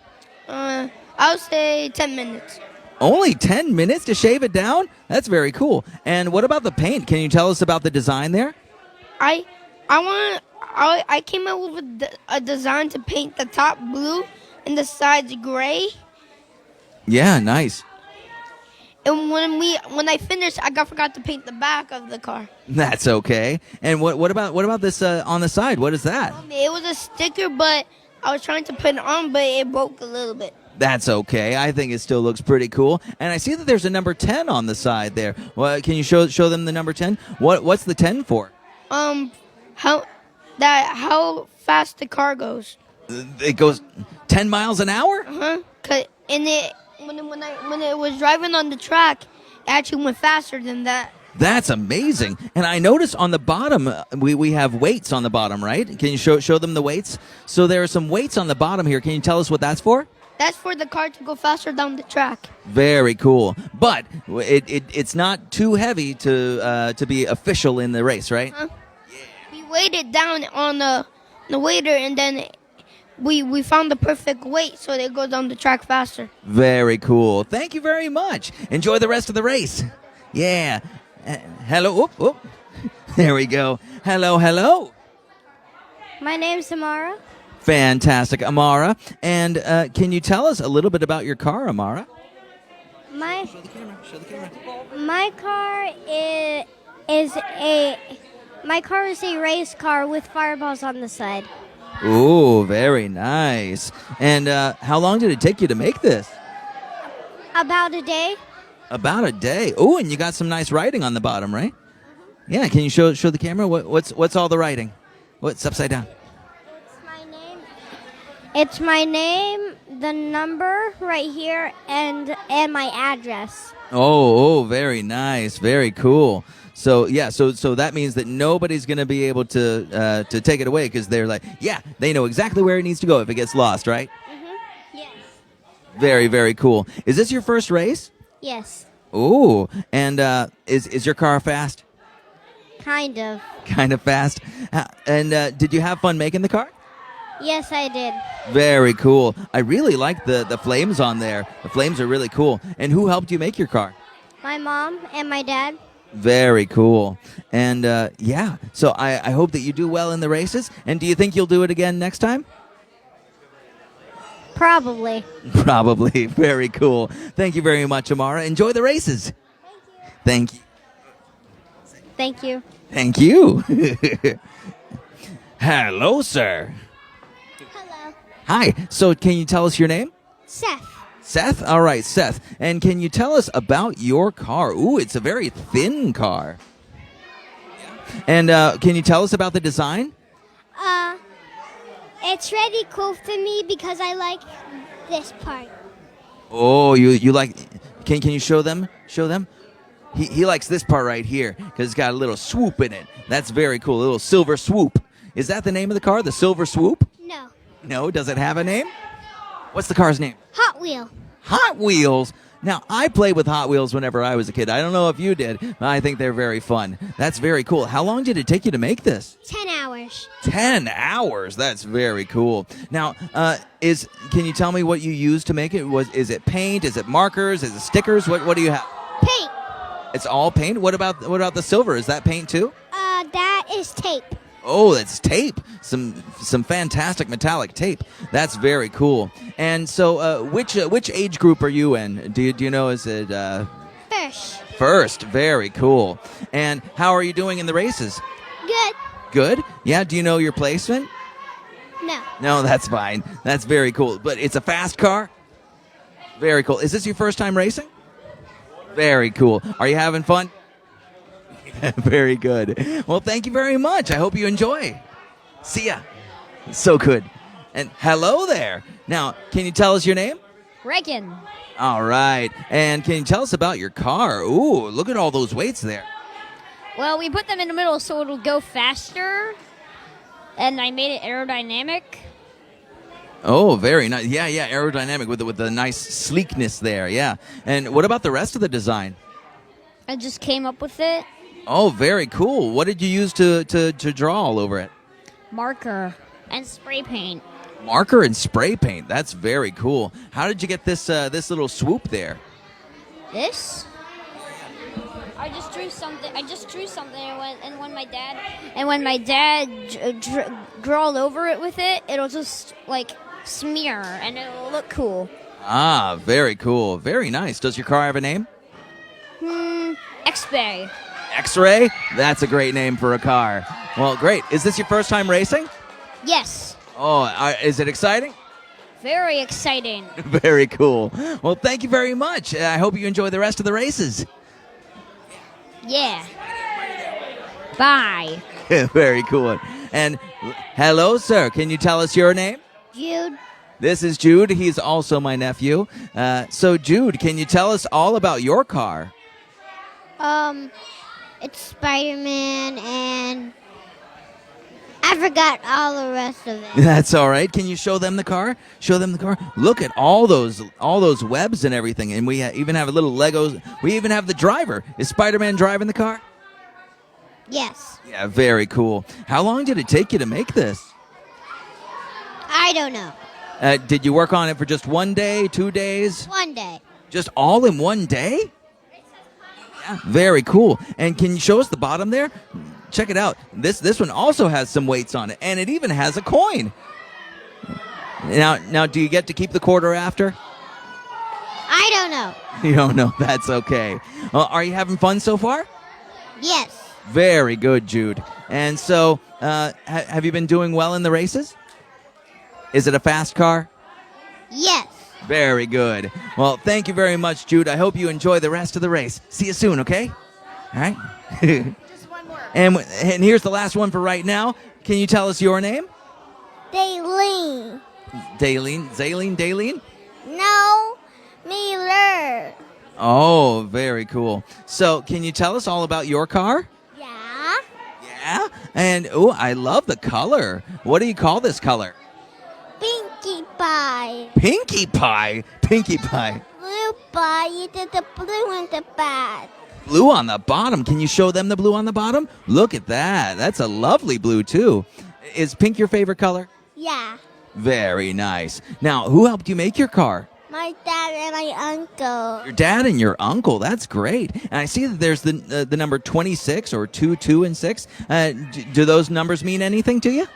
I would say 10 minutes. Only 10 minutes to shave it down? That's very cool. And what about the paint? Can you tell us about the design there? I came up with a design to paint the top blue and the sides gray. Yeah, nice. And when I finished, I forgot to paint the back of the car. That's okay. And what about this on the side? What is that? It was a sticker, but I was trying to put it on, but it broke a little bit. That's okay. I think it still looks pretty cool. And I see that there's a number 10 on the side there. Well, can you show them the number 10? What's the 10 for? How fast the car goes. It goes 10 miles an hour? When it was driving on the track, it actually went faster than that. That's amazing. And I noticed on the bottom, we have weights on the bottom, right? Can you show them the weights? So there are some weights on the bottom here. Can you tell us what that's for? That's for the car to go faster down the track. Very cool. But it's not too heavy to be official in the race, right? We weighed it down on the waiter, and then we found the perfect weight so it goes down the track faster. Very cool. Thank you very much. Enjoy the rest of the race. Yeah. Hello. Oop. There we go. Hello. My name's Samara. Fantastic, Amara. And can you tell us a little bit about your car, Amara? My car is a race car with fireballs on the side. Ooh, very nice. And how long did it take you to make this? About a day. About a day. Oh, and you got some nice writing on the bottom, right? Yeah. Can you show the camera what's all the writing? What's upside down? It's my name, the number right here, and my address. Oh, very nice, very cool. So yeah, so that means that nobody's gonna be able to take it away because they're like, yeah, they know exactly where it needs to go if it gets lost, right? Yes. Very, very cool. Is this your first race? Yes. Ooh, and is your car fast? Kind of. Kind of fast. And did you have fun making the car? Yes, I did. Very cool. I really like the flames on there. The flames are really cool. And who helped you make your car? My mom and my dad. Very cool. And yeah, so I hope that you do well in the races. And do you think you'll do it again next time? Probably. Probably. Very cool. Thank you very much, Amara. Enjoy the races. Thank you. Thank you. Thank you. Hello, sir. Hello. Hi. So can you tell us your name? Seth. Seth? All right, Seth. And can you tell us about your car? Ooh, it's a very thin car. And can you tell us about the design? It's really cool for me because I like this part. Oh, you like... Can you show them? Show them? He likes this part right here because it's got a little swoop in it. That's very cool, a little silver swoop. Is that the name of the car, the Silver Swoop? No. No, does it have a name? What's the car's name? Hot Wheel. Hot Wheels. Now, I played with Hot Wheels whenever I was a kid. I don't know if you did, but I think they're very fun. That's very cool. How long did it take you to make this? 10 hours. 10 hours. That's very cool. Now, can you tell me what you used to make it? Is it paint? Is it markers? Is it stickers? What do you have? Paint. It's all paint? What about the silver? Is that paint too? That is tape. Oh, that's tape. Some fantastic metallic tape. That's very cool. And so, which age group are you in? Do you know? Is it First. first? Very cool. And how are you doing in the races? Good. Good. Yeah. Do you know your placement? No. No, that's fine. That's very cool. But it's a fast car. Very cool. Is this your first time racing? Very cool. Are you having fun? Very good. Well, thank you very much. I hope you enjoy. See ya. So good. And hello there. Now, can you tell us your name? Reagan. All right. And can you tell us about your car? Ooh, look at all those weights there. Well, we put them in the middle so it'll go faster, and I made it aerodynamic. Oh, very nice. Yeah, aerodynamic with the nice sleekness there. Yeah. And what about the rest of the design? I just came up with it. Oh, very cool. What did you use to draw all over it? Marker and spray paint. Marker and spray paint. That's very cool. How did you get this little swoop there? This? I just drew something. And when my dad drew all over it with it, it'll just like smear and it'll look cool. Ah, very cool. Very nice. Does your car have a name? X-Bay. X-Ray? That's a great name for a car. Well, great. Is this your first time racing? Yes. Oh, is it exciting? Very exciting. Very cool. Well, thank you very much. I hope you enjoy the rest of the races. Yeah. Bye. Very cool. And hello, sir. Can you tell us your name? Jude. This is Jude. He's also my nephew. So, Jude, can you tell us all about your car? It's Spider-Man, and I forgot all the rest of it. That's all right. Can you show them the car? Show them the car. Look at all those webs and everything. And we even have a little Legos. We even have the driver. Is Spider-Man driving the car? Yes. Yeah, very cool. How long did it take you to make this? I don't know. Did you work on it for just 1 day, 2 days? 1 day. Just all in 1 day? Yeah, very cool. And can you show us the bottom there? Check it out. This one also has some weights on it, and it even has a coin. Now, do you get to keep the quarter after? I don't know. You don't know. That's okay. Are you having fun so far? Yes. Very good, Jude. And so, have you been doing well in the races? Is it a fast car? Yes. Very good. Well, thank you very much, Jude. I hope you enjoy the rest of the race. See you soon, okay? All right? Just one more. And here's the last one for right now. Can you tell us your name? Daylene. Daylene? No. Miller. Oh, very cool. So, can you tell us all about your car? Yeah. Yeah? And, oh, I love the color. What do you call this color? Pinkie Pie. Pinkie Pie. Pinkie Pie. Blue pie. You did the blue in the back. Blue on the bottom. Can you show them the blue on the bottom? Look at that. That's a lovely blue, too. Is pink your favorite color? Yeah. Very nice. Now, who helped you make your car? My dad and my uncle. Your dad and your uncle. That's great. And I see that there's the number 26 or 2, 2, and 6. Do those numbers mean anything to you?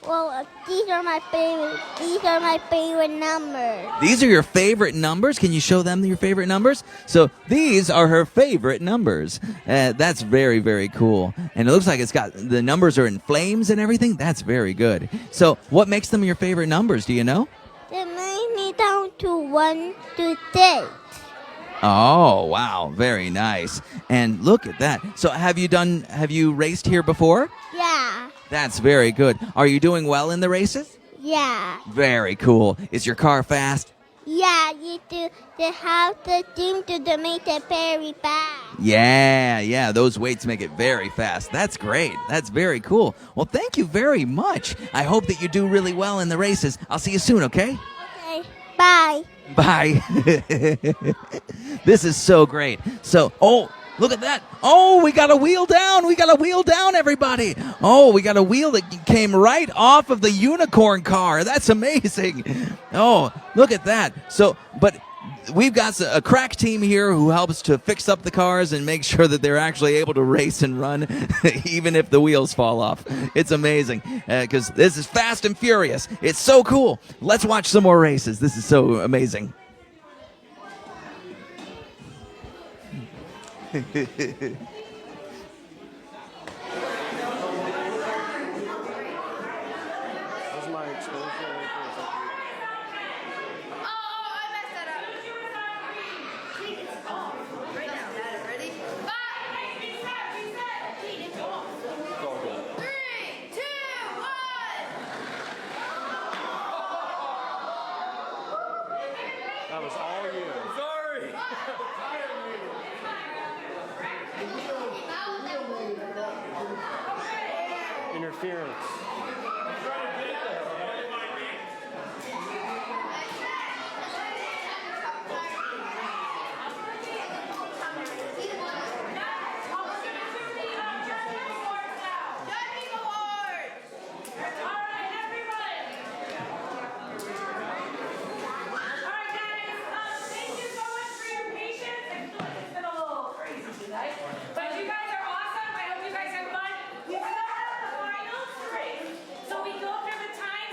Well, these are my favorite. These are my favorite numbers. These are your favorite numbers? Can you show them your favorite numbers? So these are her favorite numbers. That's very, very cool. And it looks like the numbers are in flames and everything. That's very good. So what makes them your favorite numbers? Do you know? They made me down to 1 to 6. Oh, wow. Very nice. And look at that. So have you raced here before? Yeah. That's very good. Are you doing well in the races? Yeah. Very cool. Is your car fast? Yeah, you do. They have the team to make it very fast. Yeah. Those weights make it very fast. That's great. That's very cool. Well, thank you very much. I hope that you do really well in the races. I'll see you soon, okay? Okay. Bye. Bye. This is so great. So, look at that. Oh, we got a wheel down. We got a wheel down, everybody. Oh, we got a wheel that came right off of the unicorn car. That's amazing. Oh, look at that. So, but we've got a crack team here who helps to fix up the cars and make sure that they're actually able to race and run even if the wheels fall off. It's amazing because this is Fast and Furious. It's so cool. Let's watch some more races. This is so amazing. That was all you. Sorry. Interference. But you guys are awesome. I hope you guys have fun. We still have the finals to race. So we go through the times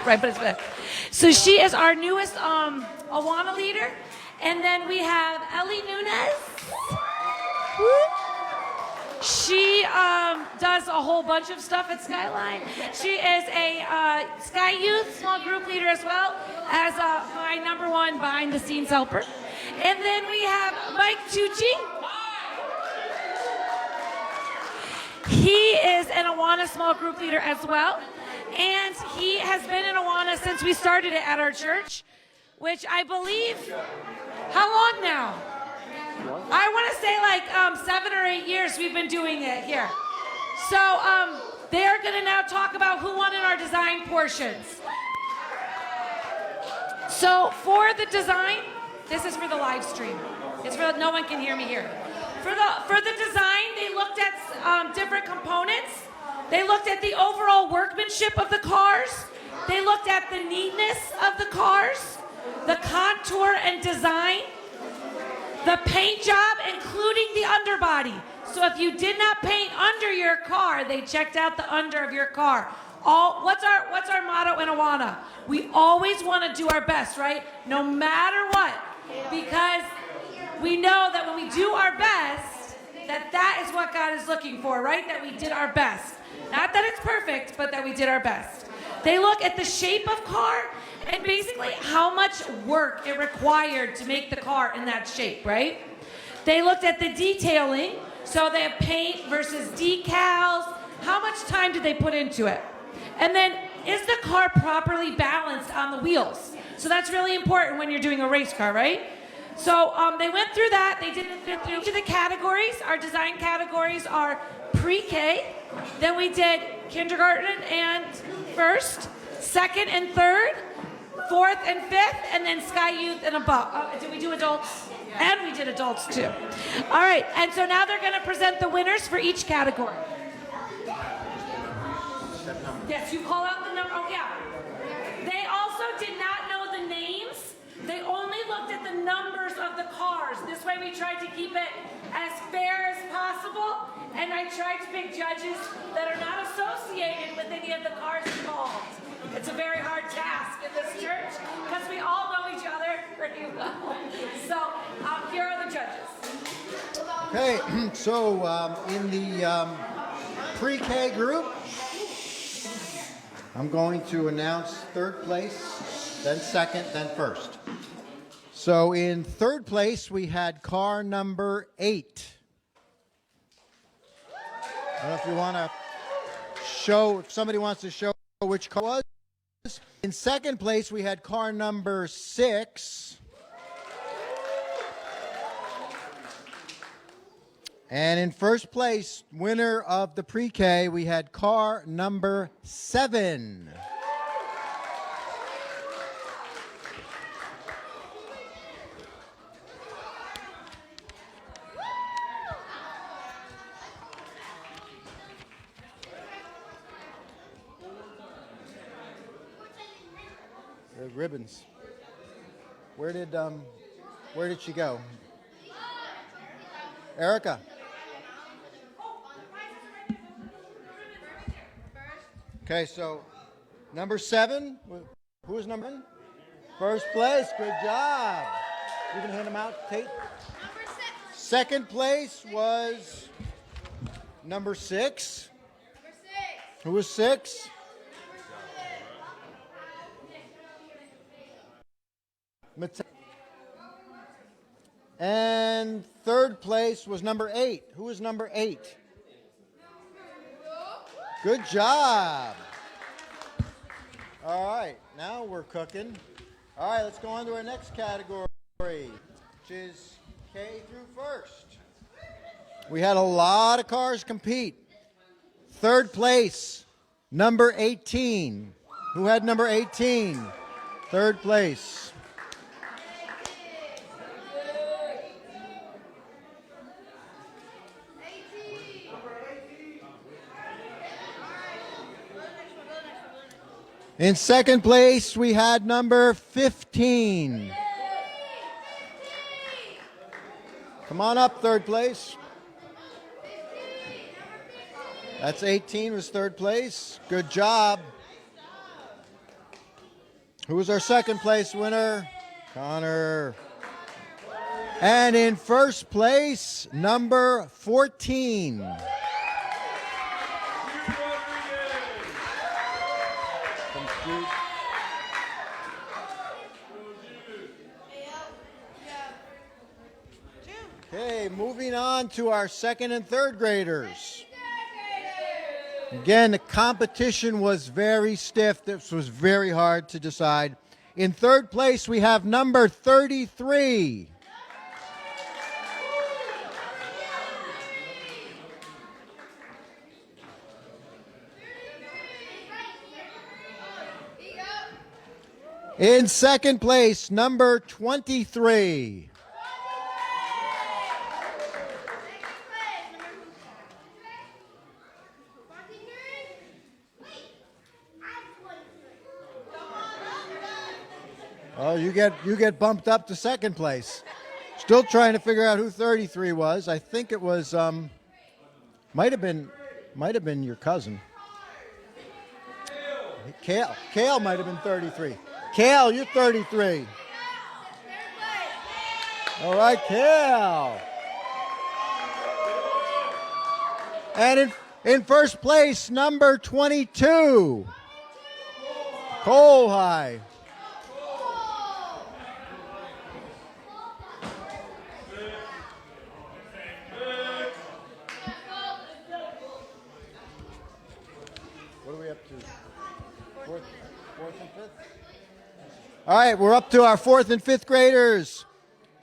Right, but it's better. So she is our newest Awana leader. And then we have Ellie Nunez. She does a whole bunch of stuff at Skyline. She is a Sky Youth small group leader as well as my #1 behind the scenes helper. And then we have Mike Tucci. He is an Awana small group leader as well. And he has been in Awana since we started it at our church, which I believe, how long now? I want to say like 7 or 8 years we've been doing it here. So they're going to now talk about who won in our design portions. So for the design, this is for the live stream. It's for no one can hear me here. For the design, they looked at different components. They looked at the overall workmanship of the cars. They looked at the neatness of the cars, the contour and design, the paint job, including the underbody. So if you did not paint under your car, they checked out the under of your car. What's our motto in Awana? We always want to do our best, right? No matter what. Because we know that when we do our best, that is what God is looking for, right? That we did our best. Not that it's perfect, but that we did our best. They look at the shape of car and basically how much work it required to make the car in that shape, right? They looked at the detailing, so they have paint versus decals. How much time did they put into it? And then, is the car properly balanced on the wheels? So that's really important when you're doing a race car, right? So they went through that. They did through each of the categories. Our design categories are pre-K. Then we did kindergarten and first, second and third, fourth and fifth, and then Sky Youth and above. Did we do adults? And we did adults too. All right, and so now they're going to present the winners for each category. Yes, you call out the number. Oh, yeah. They also did not know the names. They only looked at the numbers of the cars. This way we tried to keep it as fair as possible, and I tried to pick judges that are not associated with any of the cars involved. It's a very hard task in this church because we all know each other pretty well. So here are the judges. Okay, so in the pre-K group, I'm going to announce third place, then second, then first. So in third place, we had car number 8. I don't know if you want to show, if somebody wants to show which car it was. In second place, we had car number 6. And in first place, winner of the pre-K, we had car number 7. The ribbons. Where did she go? Erica. Okay, so number 7, who was number 1? First place, good job. You can hand them out, Kate. Number 6. Second place was number 6. Number 6. Who was 6? And third place was number 8. Who was number 8? Good job. All right, now we're cooking. All right, let's go on to our next category, which is K through first. We had a lot of cars compete. Third place, number 18. Who had number 18? Third place. In second place, we had number 15. Come on up, third place. That's 18 was third place. Good job. Who was our second place winner? Connor. And in first place, number 14. Okay, moving on to our second and third graders. Again, the competition was very stiff. This was very hard to decide. In third place, we have number 33. In second place, number 23. Oh, you get bumped up to second place. Still trying to figure out who 33 was. I think it was might have been your cousin. Kale might have been 33. Kale, you're 33. All right, Kale. And in first place, number 22. Cole High. What are we up to? Fourth and fifth? All right, we're up to our fourth and fifth graders.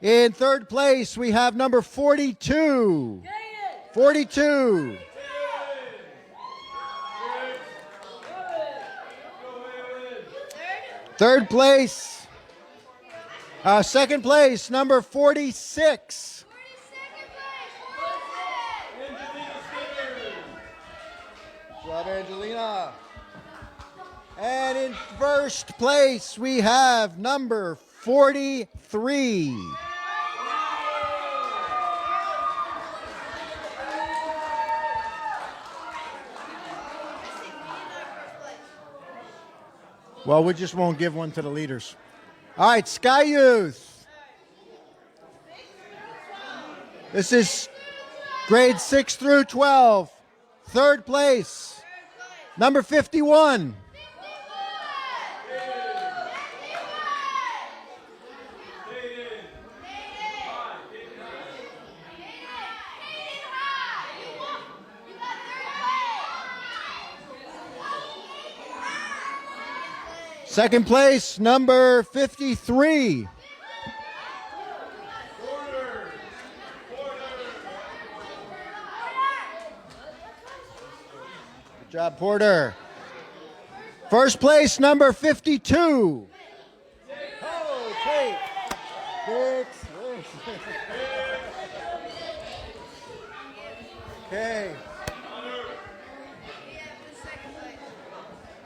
In third place, we have number 42. 42. Third place. Second place, number 46. Good job, Angelina. And in first place, we have number 43. Well, we just won't give one to the leaders. All right, Sky Youth. This is grade 6 through 12. Third place, number 51. Second place, number 53. Good job, Porter. First place, number 52. Oh, Kate. Okay.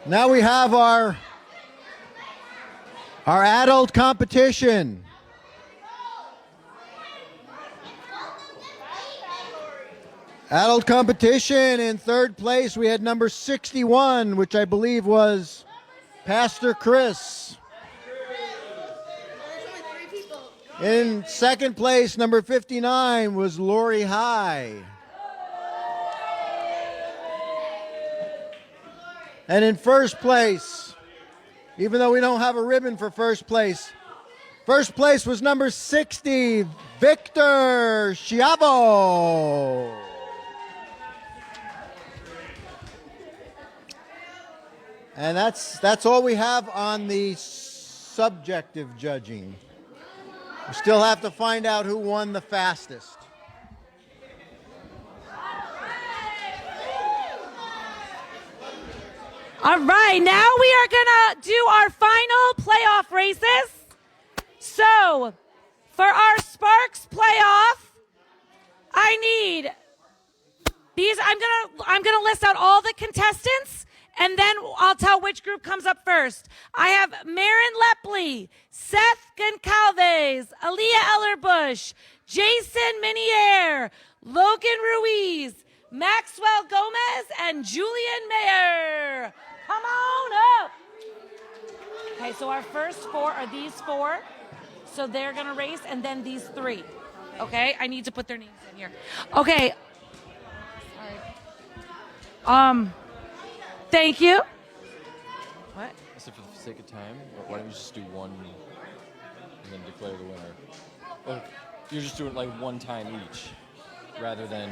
Now we have our adult competition. Adult competition, in third place we had number 61, which I believe was Pastor Chris. In second place, number 59 was Lori High. And in first place, even though we don't have a ribbon for first place was number 60, Victor Schiavo. And that's all we have on the subjective judging. We still have to find out who won the fastest. All right, now we are going to do our final playoff races. So, for our Sparks playoff, I need these. I'm going to list out all the contestants, and then I'll tell which group comes up first. I have Marin Lepley, Seth Goncalves, Aaliyah Ellerbush, Jason Minier, Logan Ruiz, Maxwell Gomez, and Julian Mayer. Come on up. Okay, so our first 4 are these 4. So they're gonna race, and then these 3. Okay, I need to put their names in here. Okay. Thank you. What? So for the sake of time, why don't you just do one and then declare the winner? Or you're just doing like one time each, rather than.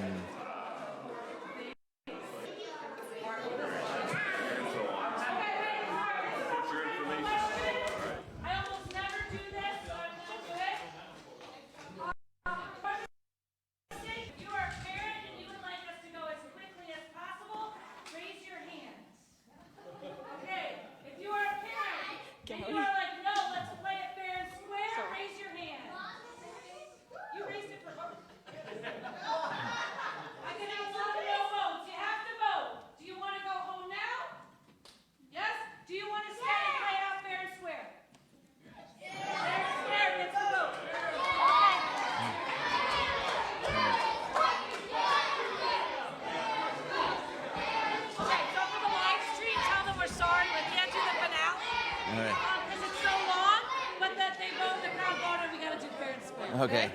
Okay.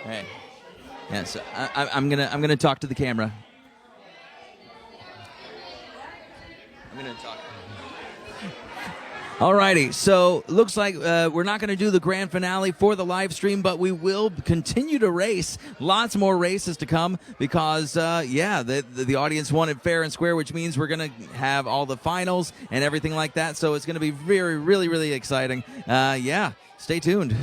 All right. Yeah. So I'm gonna talk to the camera. I'm gonna talk. Alrighty, so looks like we're not going to do the grand finale for the live stream, but we will continue to race. Lots more races to come because, the audience wanted fair and square, which means we're going to have all the finals and everything like that. So it's going to be really, really exciting. Stay tuned.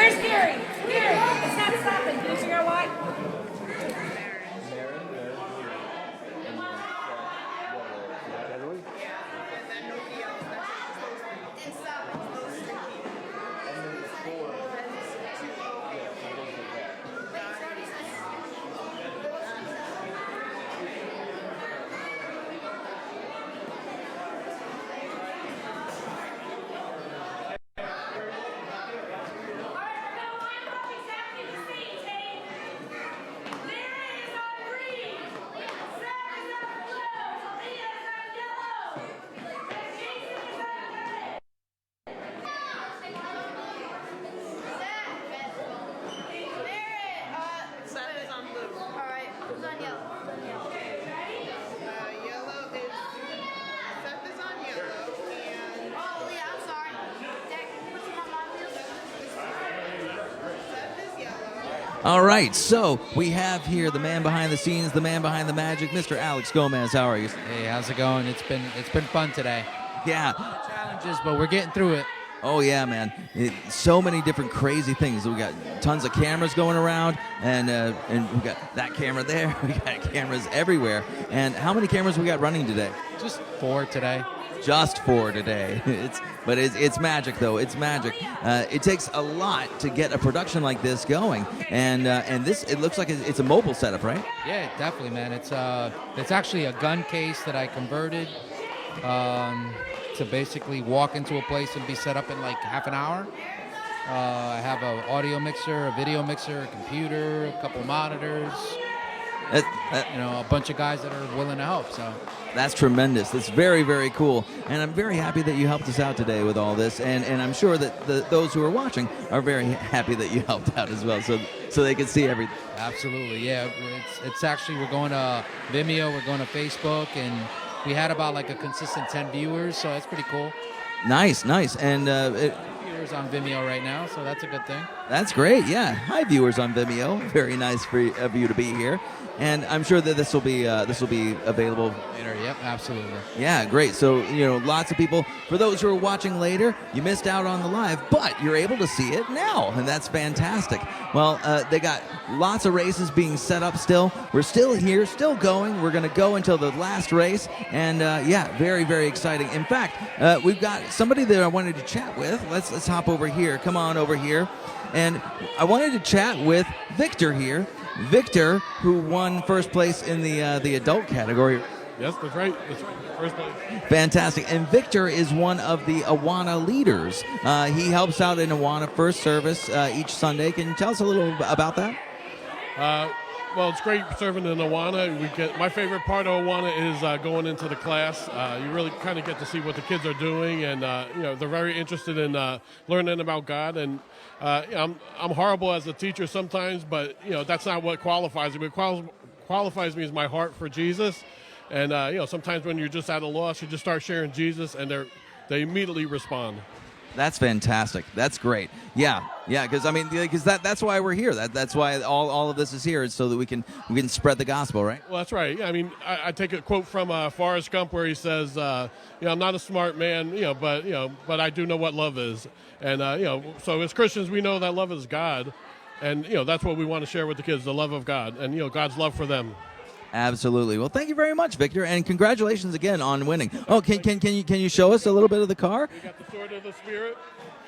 Where's Gary? Gary, it's not stopping. Can you figure out why? Seth is on blue. All right, who's on yellow? Yellow is Seth is on yellow, and Oh yeah, I'm sorry. Dad, can you put some on my wheels? Seth is yellow. All right, so we have here the man behind the scenes, the man behind the magic, Mr. Alex Gomez. How are you? Hey, how's it going? It's been fun today. Yeah. Challenges, but we're getting through it. Oh yeah, man! So many different crazy things. We got tons of cameras going around, and we got that camera there. We got cameras everywhere. And how many cameras we got running today? Just 4 today. Just 4 today. It's magic though. It's magic. It takes a lot to get a production like this going, and this it looks like it's a mobile setup, right? Yeah, definitely, man. It's actually a gun case that I converted to basically walk into a place and be set up in like half an hour. I have an audio mixer, a video mixer, a computer, a couple monitors. A bunch of guys that are willing to help. So that's tremendous. That's very, very cool. And I'm very happy that you helped us out today with all this. And I'm sure that those who are watching are very happy that you helped out as well, so they can see everything. Absolutely, yeah. It's actually, we're going to Vimeo, we're going to Facebook, and we had about like a consistent 10 viewers, so that's pretty cool. Nice. And viewers on Vimeo right now, so that's a good thing. That's great. Yeah. Hi, viewers on Vimeo. Very nice of you to be here. And I'm sure that this will be available later. Yep, absolutely. Yeah, great. So lots of people. For those who are watching later, you missed out on the live, but you're able to see it now, and that's fantastic. Well, they got lots of races being set up still. We're still here, still going. We're going to go until the last race, and very, very exciting. In fact, we've got somebody that I wanted to chat with. Let's hop over here. Come on over here, and I wanted to chat with Victor here. Victor, who won first place in the adult category. Yes, that's right. First place. Fantastic. And Victor is one of the Awana leaders. He helps out in Awana First Service each Sunday. Can you tell us a little about that? Well, it's great serving in Awana. My favorite part of Awana is going into the class. You really kind of get to see what the kids are doing, and they're very interested in learning about God. And I'm horrible as a teacher sometimes, but that's not what qualifies me. What qualifies me is my heart for Jesus. And sometimes when you're just at a loss, you just start sharing Jesus, and they immediately respond. That's fantastic. That's great. Yeah, because that's why we're here. That's why all of this is here, is so that we can spread the gospel, right? Well, that's right. I mean, I take a quote from Forrest Gump where he says, "I'm not a smart man, but I do know what love is." And so as Christians, we know that love is God, and that's what we want to share with the kids: the love of God, and God's love for them. Absolutely. Well, thank you very much, Victor, and congratulations again on winning. Oh, can you show us a little bit of the car? We got the Sword of the Spirit.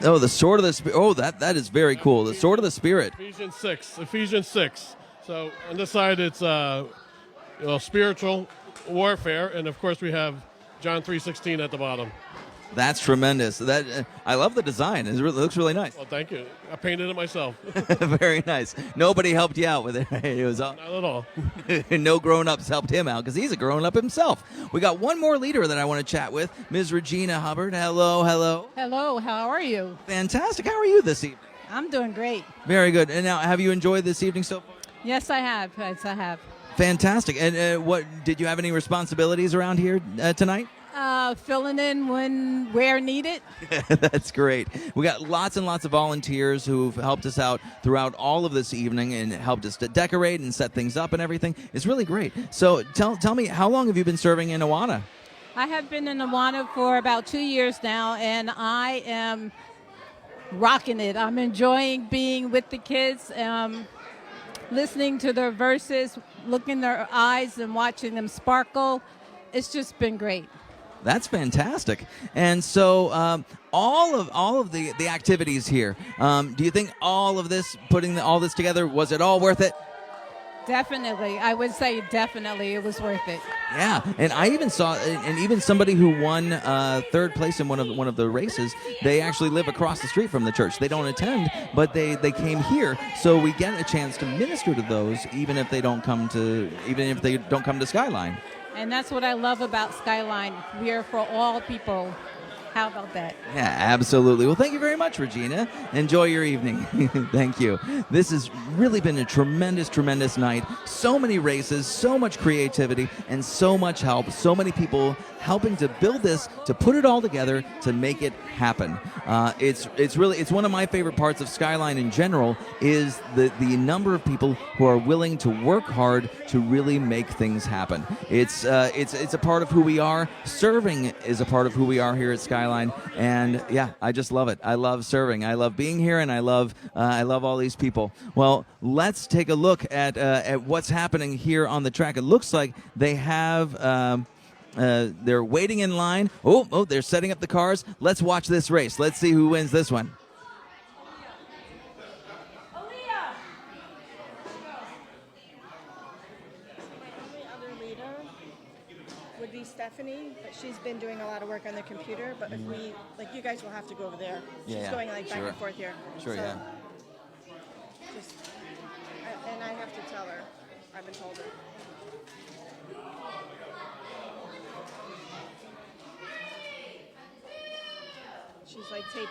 Oh, the Sword of the Spirit. Oh, that is very cool. The Sword of the Spirit. Ephesians 6. So on this side, it's spiritual warfare, and of course we have John 3:16 at the bottom. That's tremendous. I love the design. It looks really nice. Well, thank you. I painted it myself. Very nice. Nobody helped you out with it. It was all, not at all. No grown-ups helped him out because he's a grown-up himself. We got one more leader that I want to chat with, Ms. Regina Hubbard. Hello. Hello. How are you? Fantastic. How are you this evening? I'm doing great. Very good. And now, have you enjoyed this evening so far? Yes, I have. Fantastic. And what did you have any responsibilities around here tonight? Filling in where needed. That's great. We got lots and lots of volunteers who've helped us out throughout all of this evening and helped us to decorate and set things up and everything. It's really great. So tell me, how long have you been serving in Awana? I have been in Awana for about 2 years now, and I am rocking it. I'm enjoying being with the kids, listening to their verses, looking in their eyes and watching them sparkle. It's just been great. That's fantastic. And so all of the activities here, do you think all of this, putting all this together, was it all worth it? Definitely. I would say definitely it was worth it. Yeah, and I even saw, and even somebody who won third place in one of the races, they actually live across the street from the church. They don't attend, but they came here, so we get a chance to minister to those, even if they don't come to Skyline. And that's what I love about Skyline. We are for all people. How about that? Yeah, absolutely. Well, thank you very much, Regina. Enjoy your evening. Thank you. This has really been a tremendous, tremendous night. So many races, so much creativity, and so much help. So many people helping to build this, to put it all together, to make it happen. It's one of my favorite parts of Skyline in general is the number of people who are willing to work hard to really make things happen. It's a part of who we are. Serving is a part of who we are here at Skyline. And yeah, I just love it. I love serving. I love being here, and I love all these people. Well, let's take a look at what's happening here on the track. It looks like they have. They're waiting in line. Oh, they're setting up the cars. Let's watch this race. Let's see who wins this one. Would be Stephanie, but she's been doing a lot of work on the computer. But if we, like, you guys will have to go over there. She's going like back and forth here. Sure, so, yeah. And I have to tell her. I've been told her. She's like taking.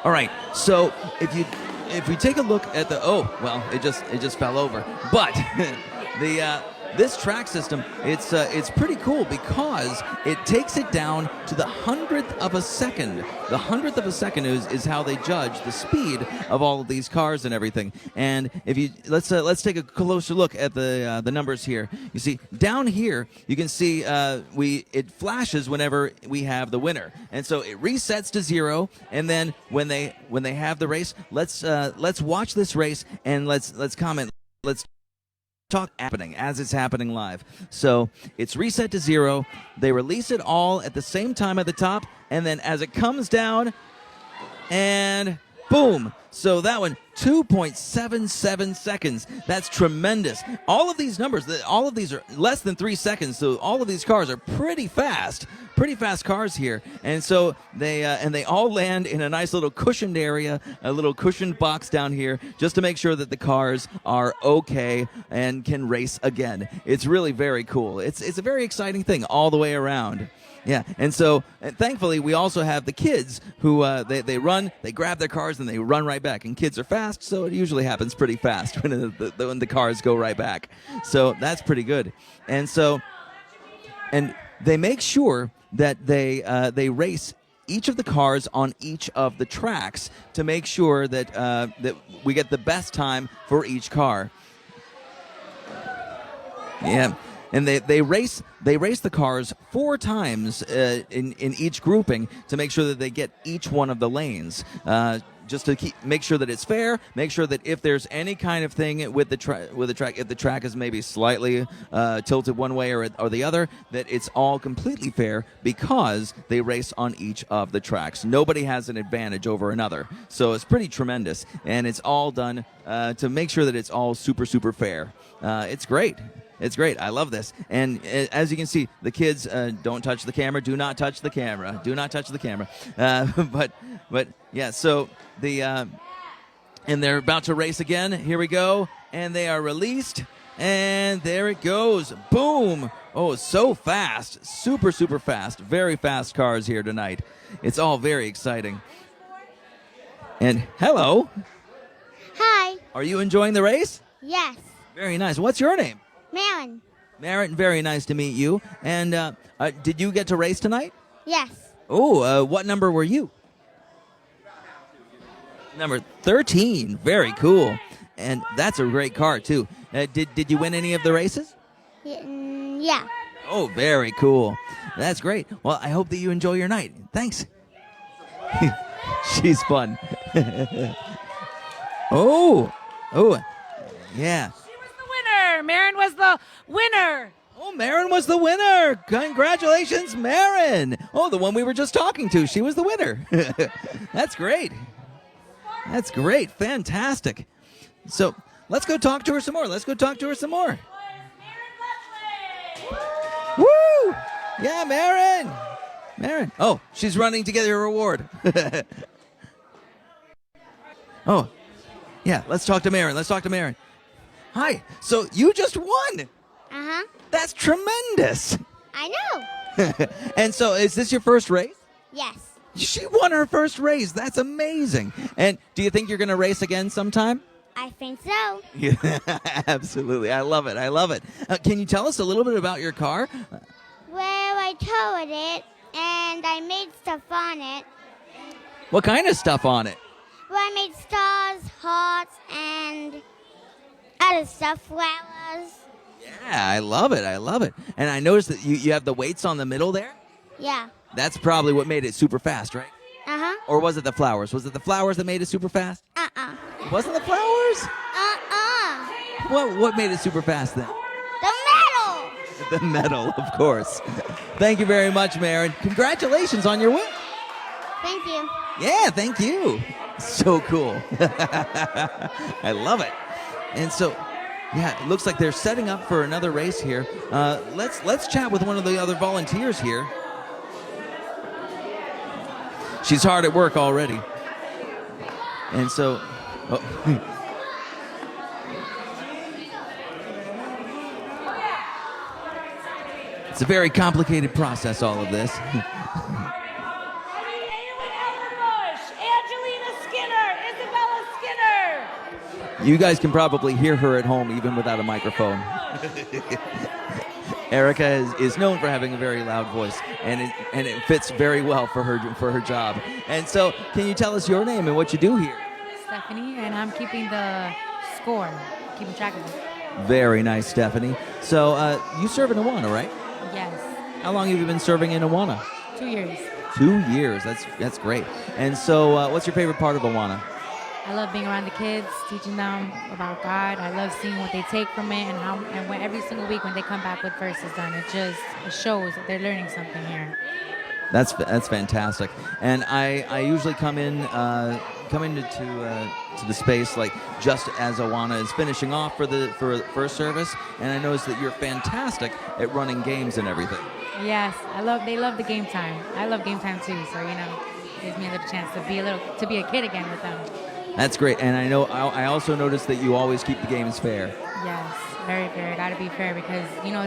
All right. So if we take a look at the it just fell over. But this track system, it's pretty cool because it takes it down to the 100th of a second. The 100th of a second is how they judge the speed of all of these cars and everything. And if you let's take a closer look at the numbers here. You see down here, you can see it flashes whenever we have the winner, and so it resets to 0. And then when they have the race, let's watch this race and let's comment. Let's talk happening as it's happening live. So it's reset to 0. They release it all at the same time at the top, and then as it comes down, and boom. So that one, 2.77 seconds. That's tremendous. All of these numbers, all of these are less than 3 seconds. So all of these cars are pretty fast cars here. And so they all land in a nice little cushioned area, a little cushioned box down here, just to make sure that the cars are okay and can race again. It's really very cool. It's a very exciting thing all the way around. Yeah, and so thankfully we also have the kids who they run, they grab their cars, and they run right back. And kids are fast, so it usually happens pretty fast when the cars go right back. So that's pretty good. And so, and they make sure that they race each of the cars on each of the tracks to make sure that that we get the best time for each car. Yeah, and they race the cars 4 times in each grouping to make sure that they get each one of the lanes. Just to make sure that it's fair, make sure that if there's any kind of thing with the track, if the track is maybe slightly tilted one way or the other, that it's all completely fair because they race on each of the tracks. Nobody has an advantage over another, so it's pretty tremendous, and it's all done to make sure that it's all super fair. It's great. It's great. I love this. And as you can see, the kids don't touch the camera. Do not touch the camera. Do not touch the camera. But yeah, so and they're about to race again. Here we go. And they are released. And there it goes. Boom. Oh, so fast. Super fast. Very fast cars here tonight. It's all very exciting. And hello. Hi. Are you enjoying the race? Yes. Very nice. What's your name? Marin. Marin, very nice to meet you. And did you get to race tonight? Yes. Oh, what number were you? Number 13. Very cool. And that's a great car, too. Did you win any of the races? Yeah. Oh, very cool. That's great. Well, I hope that you enjoy your night. Thanks. She's fun. Oh, yeah. Marin was the winner. Oh, Marin was the winner. Congratulations, Marin. Oh, the one we were just talking to. She was the winner. That's great. That's great. Fantastic. So let's go talk to her some more. Woo! Yeah, Marin. Oh, she's running to get her reward. Oh, yeah. Let's talk to Marin. Hi. So you just won. Uh-huh. That's tremendous. I know. And so is this your first race? Yes. She won her first race. That's amazing. And do you think you're going to race again sometime? I think so. Yeah, absolutely. I love it. Can you tell us a little bit about your car? Well, I towed it, and I made stuff on it. What kind of stuff on it? Well, I made stars, hearts, and other stuff, flowers. Yeah, I love it. And I noticed that you have the weights on the middle there. Yeah. That's probably what made it super fast, right? Uh-huh. Or was it the flowers? Was it the flowers that made it super fast? Uh-uh. It wasn't the flowers? Uh-uh. What made it super fast then? The metal. The metal, of course. Thank you very much, Marin. Congratulations on your win. Thank you. Yeah, thank you. So cool. I love it. And so, yeah, it looks like they're setting up for another race here. Let's chat with one of the other volunteers here. She's hard at work already. And so, it's a very complicated process, all of this. You guys can probably hear her at home even without a microphone. Erica is known for having a very loud voice, and it fits very well for her job. And so, can you tell us your name and what you do here? Stephanie, and I'm keeping the score, keeping track of it. Very nice, Stephanie. So, you serve in Awana, right? Yes. How long have you been serving in Awana? 2 years. 2 years. That's great. And so, what's your favorite part of Awana? I love being around the kids, teaching them about God. I love seeing what they take from it, and when every single week when they come back with verses done, it shows that they're learning something here. That's fantastic. And I usually come into the space like just as Awana is finishing off for first service, and I notice that you're fantastic at running games and everything. Yes, they love the game time. I love game time too, so it gives me a little chance to be a kid again with them. That's great, and I also noticed that you always keep the games fair. Yes, very fair. Gotta be fair because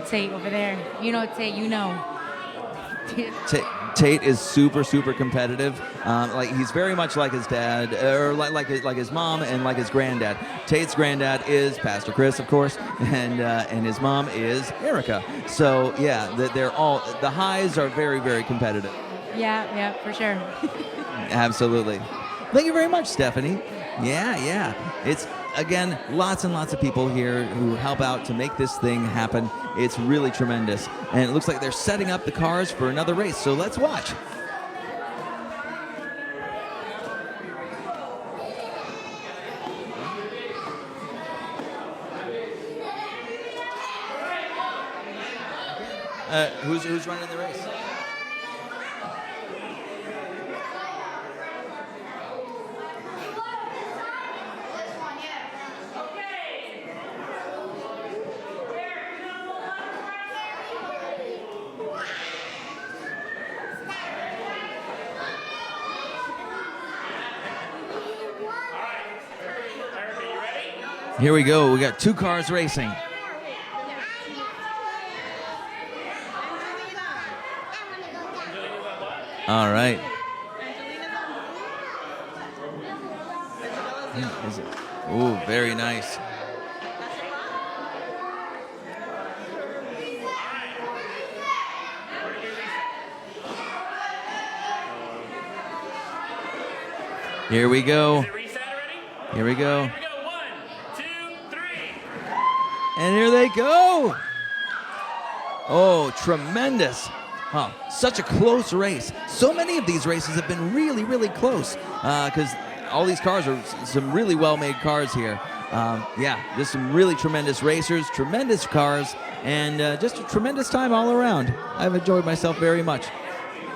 Tate over there. Tate is super competitive. He's very much like his dad, or like his mom and like his granddad. Tate's granddad is Pastor Chris, of course, and his mom is Erica. So yeah, the highs are very competitive. Yeah, for sure. Absolutely. Thank you very much, Stephanie. Yeah. It's, again, lots and lots of people here who help out to make this thing happen. It's really tremendous. And it looks like they're setting up the cars for another race, so let's watch. Who's running the race? Here we go. We got 2 cars racing. All right. Ooh, very nice. Here we go. Here we go. And here they go. Oh, tremendous. Oh, such a close race. So many of these races have been really, really close because all these cars are some really well-made cars here. Yeah, just some really tremendous racers, tremendous cars, and just a tremendous time all around. I've enjoyed myself very much.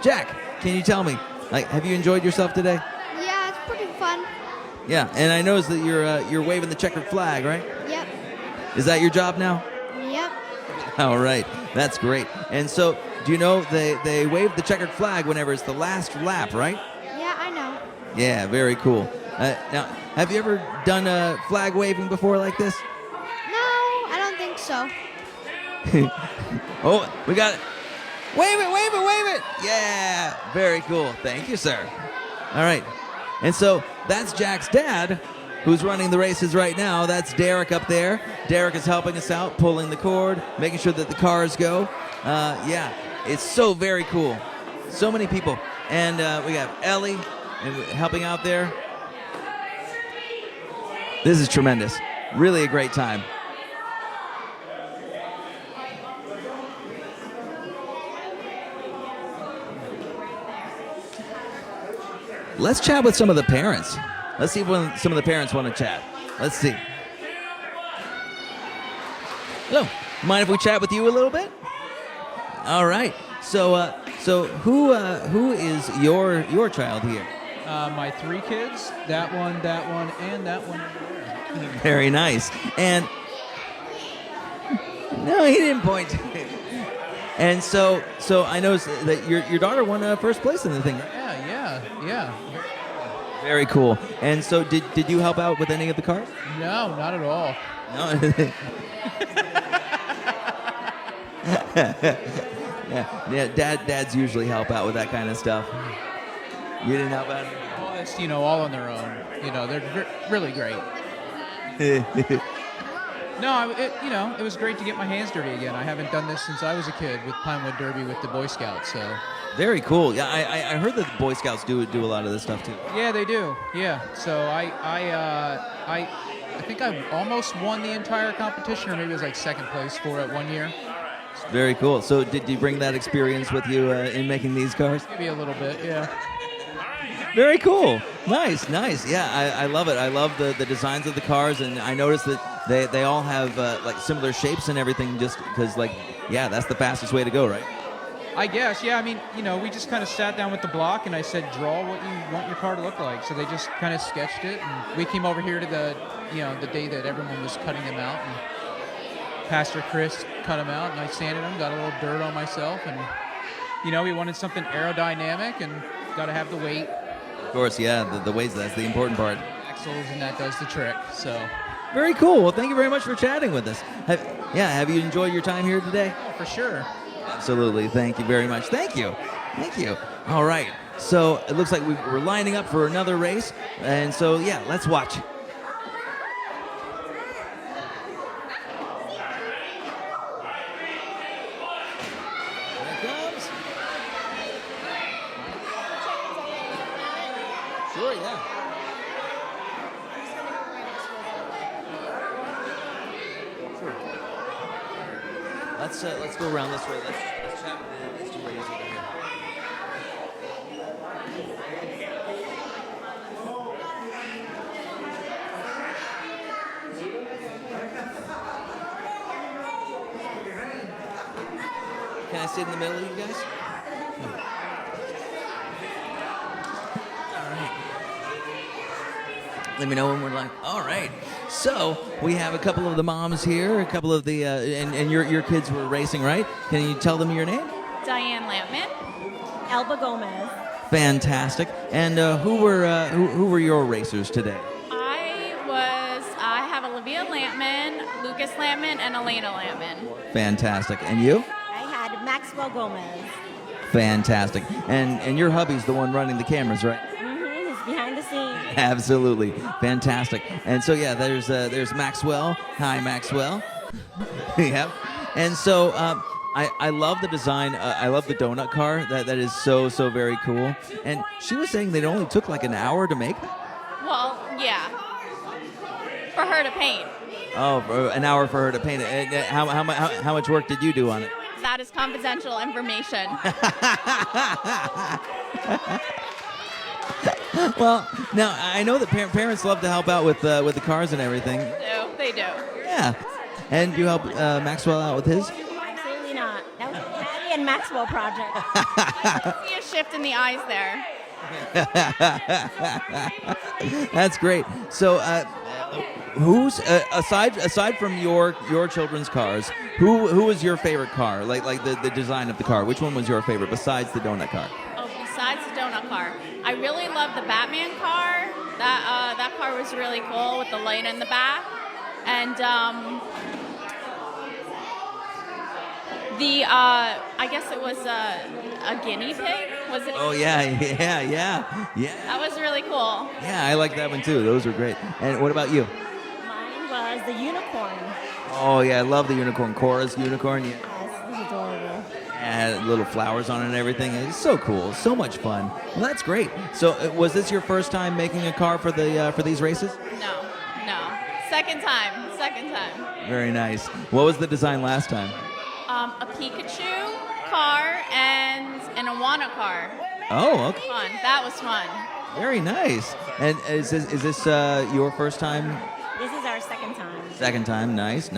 Jack, can you tell me, have you enjoyed yourself today? Yeah, it's pretty fun. Yeah, and I noticed that you're waving the checkered flag, right? Yep. Is that your job now? Yep. All right, that's great. And so, do you know they wave the checkered flag whenever it's the last lap, right? Yeah, I know. Yeah, very cool. Now, have you ever done a flag waving before like this? No, I don't think so. Oh, we got it. Wave it, wave it, wave it. Yeah, very cool. Thank you, sir. All right. And so that's Jack's dad, who's running the races right now. That's Derek up there. Derek is helping us out, pulling the cord, making sure that the cars go. Yeah, it's so very cool. So many people. And we have Ellie helping out there. This is tremendous. Really a great time. Let's chat with some of the parents. Let's see if some of the parents want to chat. Let's see. Hello. Mind if we chat with you a little bit? All right. So who is your child here? My 3 kids. That one, and that one over there. Very nice. And no, he didn't point. And so I noticed that your daughter won first place in the thing. Yeah. Very cool. And so did you help out with any of the cars? No, not at all. No. yeah. Dads usually help out with that kind of stuff. You didn't help out? All this, all on their own. They're really great. No, it was great to get my hands dirty again. I haven't done this since I was a kid with Pinewood Derby with the Boy Scouts. So. Very cool. Yeah, I heard that the Boy Scouts do a lot of this stuff too. Yeah, they do. Yeah. So I think I almost won the entire competition, or maybe it was like second place for it one year. Very cool. So did you bring that experience with you in making these cars? Maybe a little bit, yeah. Very cool. Nice. Yeah, I love it. I love the designs of the cars, and I noticed that they all have like similar shapes and everything, just because that's the fastest way to go, right? I guess, yeah. I mean, we just kind of sat down with the block, and I said, draw what you want your car to look like. So they just kind of sketched it, and we came over here to the day that everyone was cutting them out, and Pastor Chris cut them out, and I sanded them, got a little dirt on myself, and we wanted something aerodynamic, and got to have the weight. Of course, yeah, the weight's that's the important part. Axles, and that does the trick. So. Very cool. Well, thank you very much for chatting with us. Have you enjoyed your time here today? Oh, for sure. Absolutely. Thank you very much. Thank you. All right. So it looks like we're lining up for another race. And so, yeah, let's watch. Here it comes. Sure, yeah. Sure. Let's go around this way. Let's chat with these two ladies over here. Can I sit in the middle of you guys? All right. Let me know when we're live. All right. So we have a couple of the moms here, a couple of the, and your kids were racing, right? Can you tell them your name? Diane Lampman. Elba Gomez. Fantastic. And who were your racers today? I have Olivia Lampman, Lucas Lampman, and Elena Lampman. Fantastic. And you? I had Maxwell Gomez. Fantastic. And your hubby's the one running the cameras, right? Mm-hmm. He's behind the scenes. Absolutely. Fantastic. And so, yeah, there's Maxwell. Hi, Maxwell. Yep. And so I love the design. I love the donut car. That is so very cool. And she was saying that it only took like an hour to make that? Well, yeah. For her to paint. Oh, an hour for her to paint it. How much work did you do on it? That is confidential information. Well, now I know that parents love to help out with the cars and everything. They do. Yeah. And you help Maxwell out with his? Absolutely not. That was a Patty and Maxwell project. I see a shift in the eyes there. That's great. So, who's aside from your children's cars, who was your favorite car? Like the design of the car. Which one was your favorite besides the donut car? Oh, besides the donut car, I really love the Batman car. That car was really cool with the light in the back, and I guess it was a guinea pig. Was it? Oh yeah. That was really cool. Yeah, I like that one too. Those were great. And what about you? Mine was the unicorn. Oh yeah, I love the unicorn. Cora's unicorn. Yeah. Yes, it was adorable. And little flowers on it and everything. It's so cool. So much fun. Well, that's great. So, was this your first time making a car for these races? No. Second time. Very nice. What was the design last time? A Pikachu car and an Awana car. Oh, okay. Fun. That was fun. Very nice. And is this your first time? This is our second time. Second time. Nice.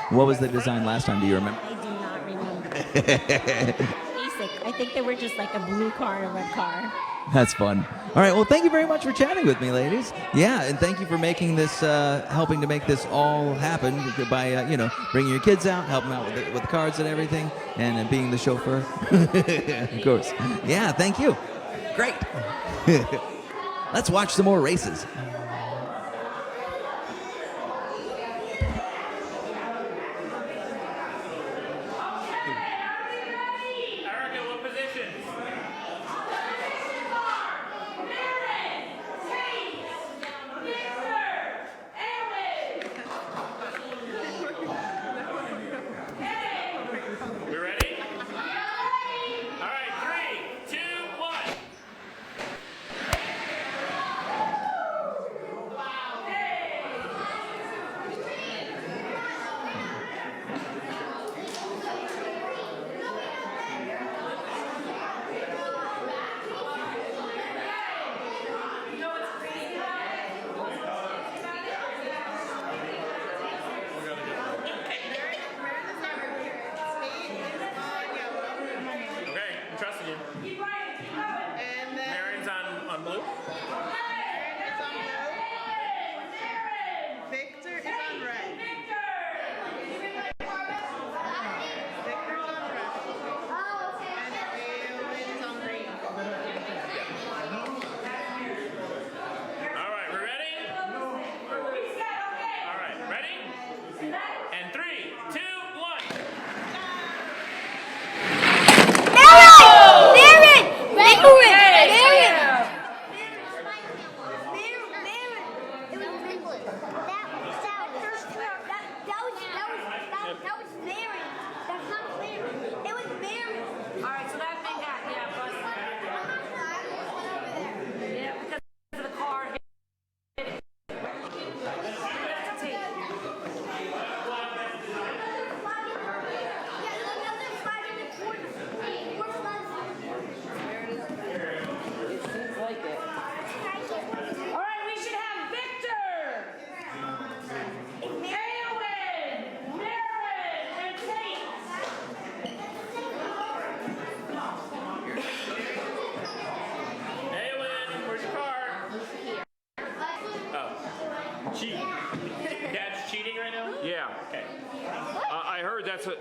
What was the design last time? Do you remember? I do not remember. Basic. I think they were just like a blue car and a red car. That's fun. All right. Well, thank you very much for chatting with me, ladies. Yeah, and thank you for making this, helping to make this all happen by, bringing your kids out, helping out with the cards and everything, and being the chauffeur. Of course. Yeah. Thank you. Great. Let's watch some more races.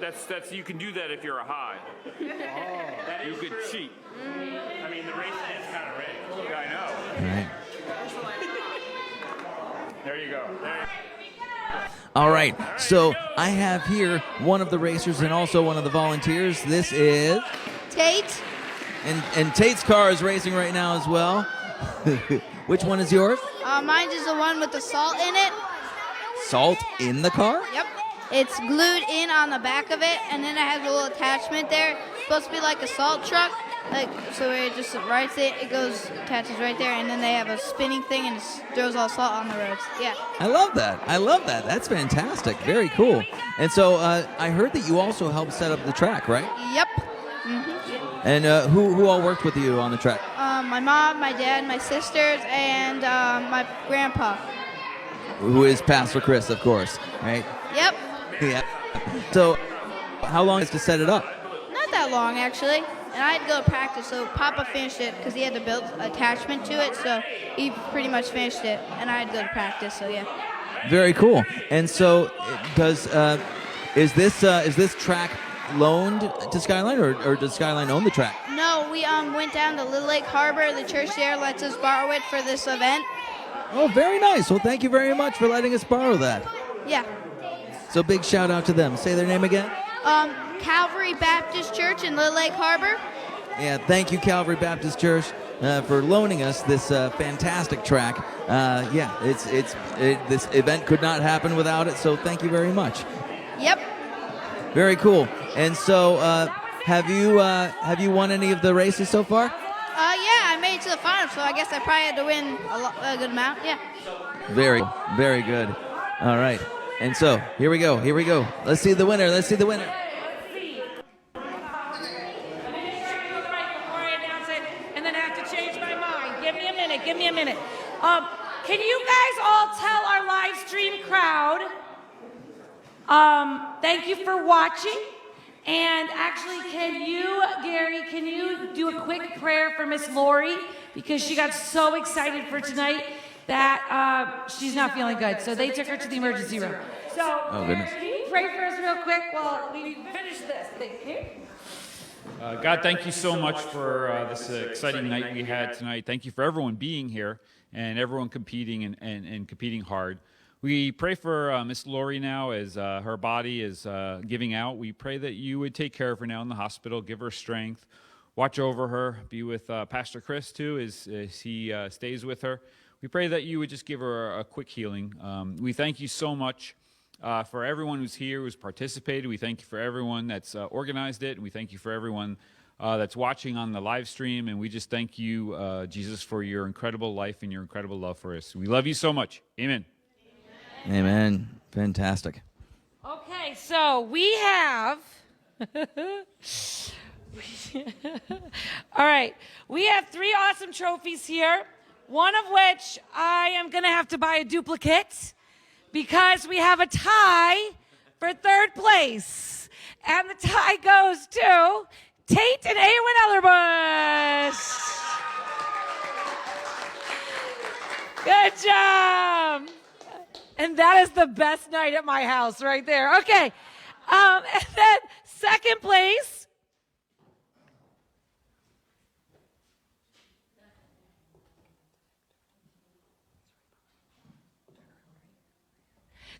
that's you can do that if you're a high. That You could cheat. I mean, the race is kind of rigged. Yeah, I know. All right. There you go. All right, so I have here one of the racers and also one of the volunteers. This is Tate. and Tate's car is racing right now as well. Which one is yours? Mine is the one with the salt in it. Salt in the car? Yep. It's glued in on the back of it, and then it has a little attachment there. It's supposed to be like a salt truck. So where it just writes it, it goes, attaches right there, and then they have a spinning thing and it throws all salt on the roads. Yeah. I love that. That's fantastic. Very cool. And so I heard that you also helped set up the track, right? Yep. And who all worked with you on the track? My mom, my dad, my sisters, and my grandpa. Who is Pastor Chris, of course, right? Yep. Yeah. So how long is to set it up? Not that long, actually. And I had to go to practice, so Papa finished it because he had to build attachment to it, so he pretty much finished it, and I had to go to practice, so yeah. Very cool. And so is this track loaned to Skyline, or does Skyline own the track? No, we went down to Little Lake Harbor. The church there lets us borrow it for this event. Oh, very nice. Well, thank you very much for letting us borrow that. Yeah. So big shout out to them. Say their name again. Calvary Baptist Church in Little Lake Harbor. Yeah, thank you, Calvary Baptist Church, for loaning us this fantastic track. This event could not happen without it, so thank you very much. Yep. Very cool. And so, have you won any of the races so far? Yeah, I made it to the final, so I guess I probably had to win a good amount. Yeah. Very, very good. All right. And so, here we go. Let's see the winner. Give me a minute. Can you guys all tell our live stream crowd, thank you for watching? And actually, Gary, can you do a quick prayer for Miss Lori? Because she got so excited for tonight that she's not feeling good. So they took her to the emergency room. So, oh, goodness. Can you pray for us real quick while we finish this? Thank you. God, thank you so much for this exciting night we had tonight. Thank you for everyone being here and everyone competing and competing hard. We pray for Miss Lori now as her body is giving out. We pray that you would take care of her now in the hospital, give her strength, watch over her, be with Pastor Chris too as he stays with her. We pray that you would just give her a quick healing. We thank you so much for everyone who's here, who's participated. We thank you for everyone that's organized it, and we thank you for everyone that's watching on the live stream. And we just thank you, Jesus, for your incredible life and your incredible love for us. We love you so much. Amen. Amen. Fantastic. Okay, so we have... All right, we have 3 awesome trophies here, one of which I am going to have to buy a duplicate because we have a tie for 3rd place. And the tie goes to Tate and Awen Ellerbush. Good job. And that is the best night at my house right there. Okay. And then 2nd place.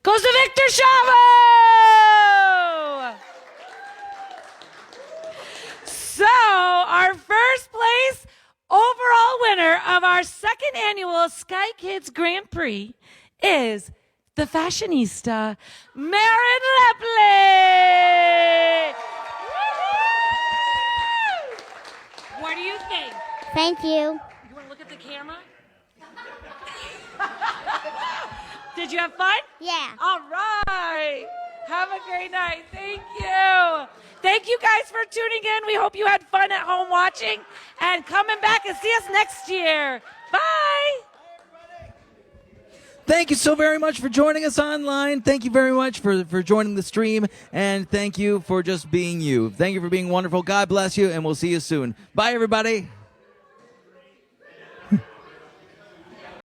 Goes to Victor Chavo! So, our 1st place overall winner of our 2nd annual Sky Kids Grand Prix is the fashionista, Marin Lepley! What do you think? Thank you. You want to look at the camera? Did you have fun? Yeah. All right. Have a great night. Thank you. Thank you guys for tuning in. We hope you had fun at home watching and coming back and see us next year. Bye. Thank you so very much for joining us online. Thank you very much for joining the stream. And thank you for just being you. Thank you for being wonderful. God bless you, and we'll see you soon. Bye, everybody.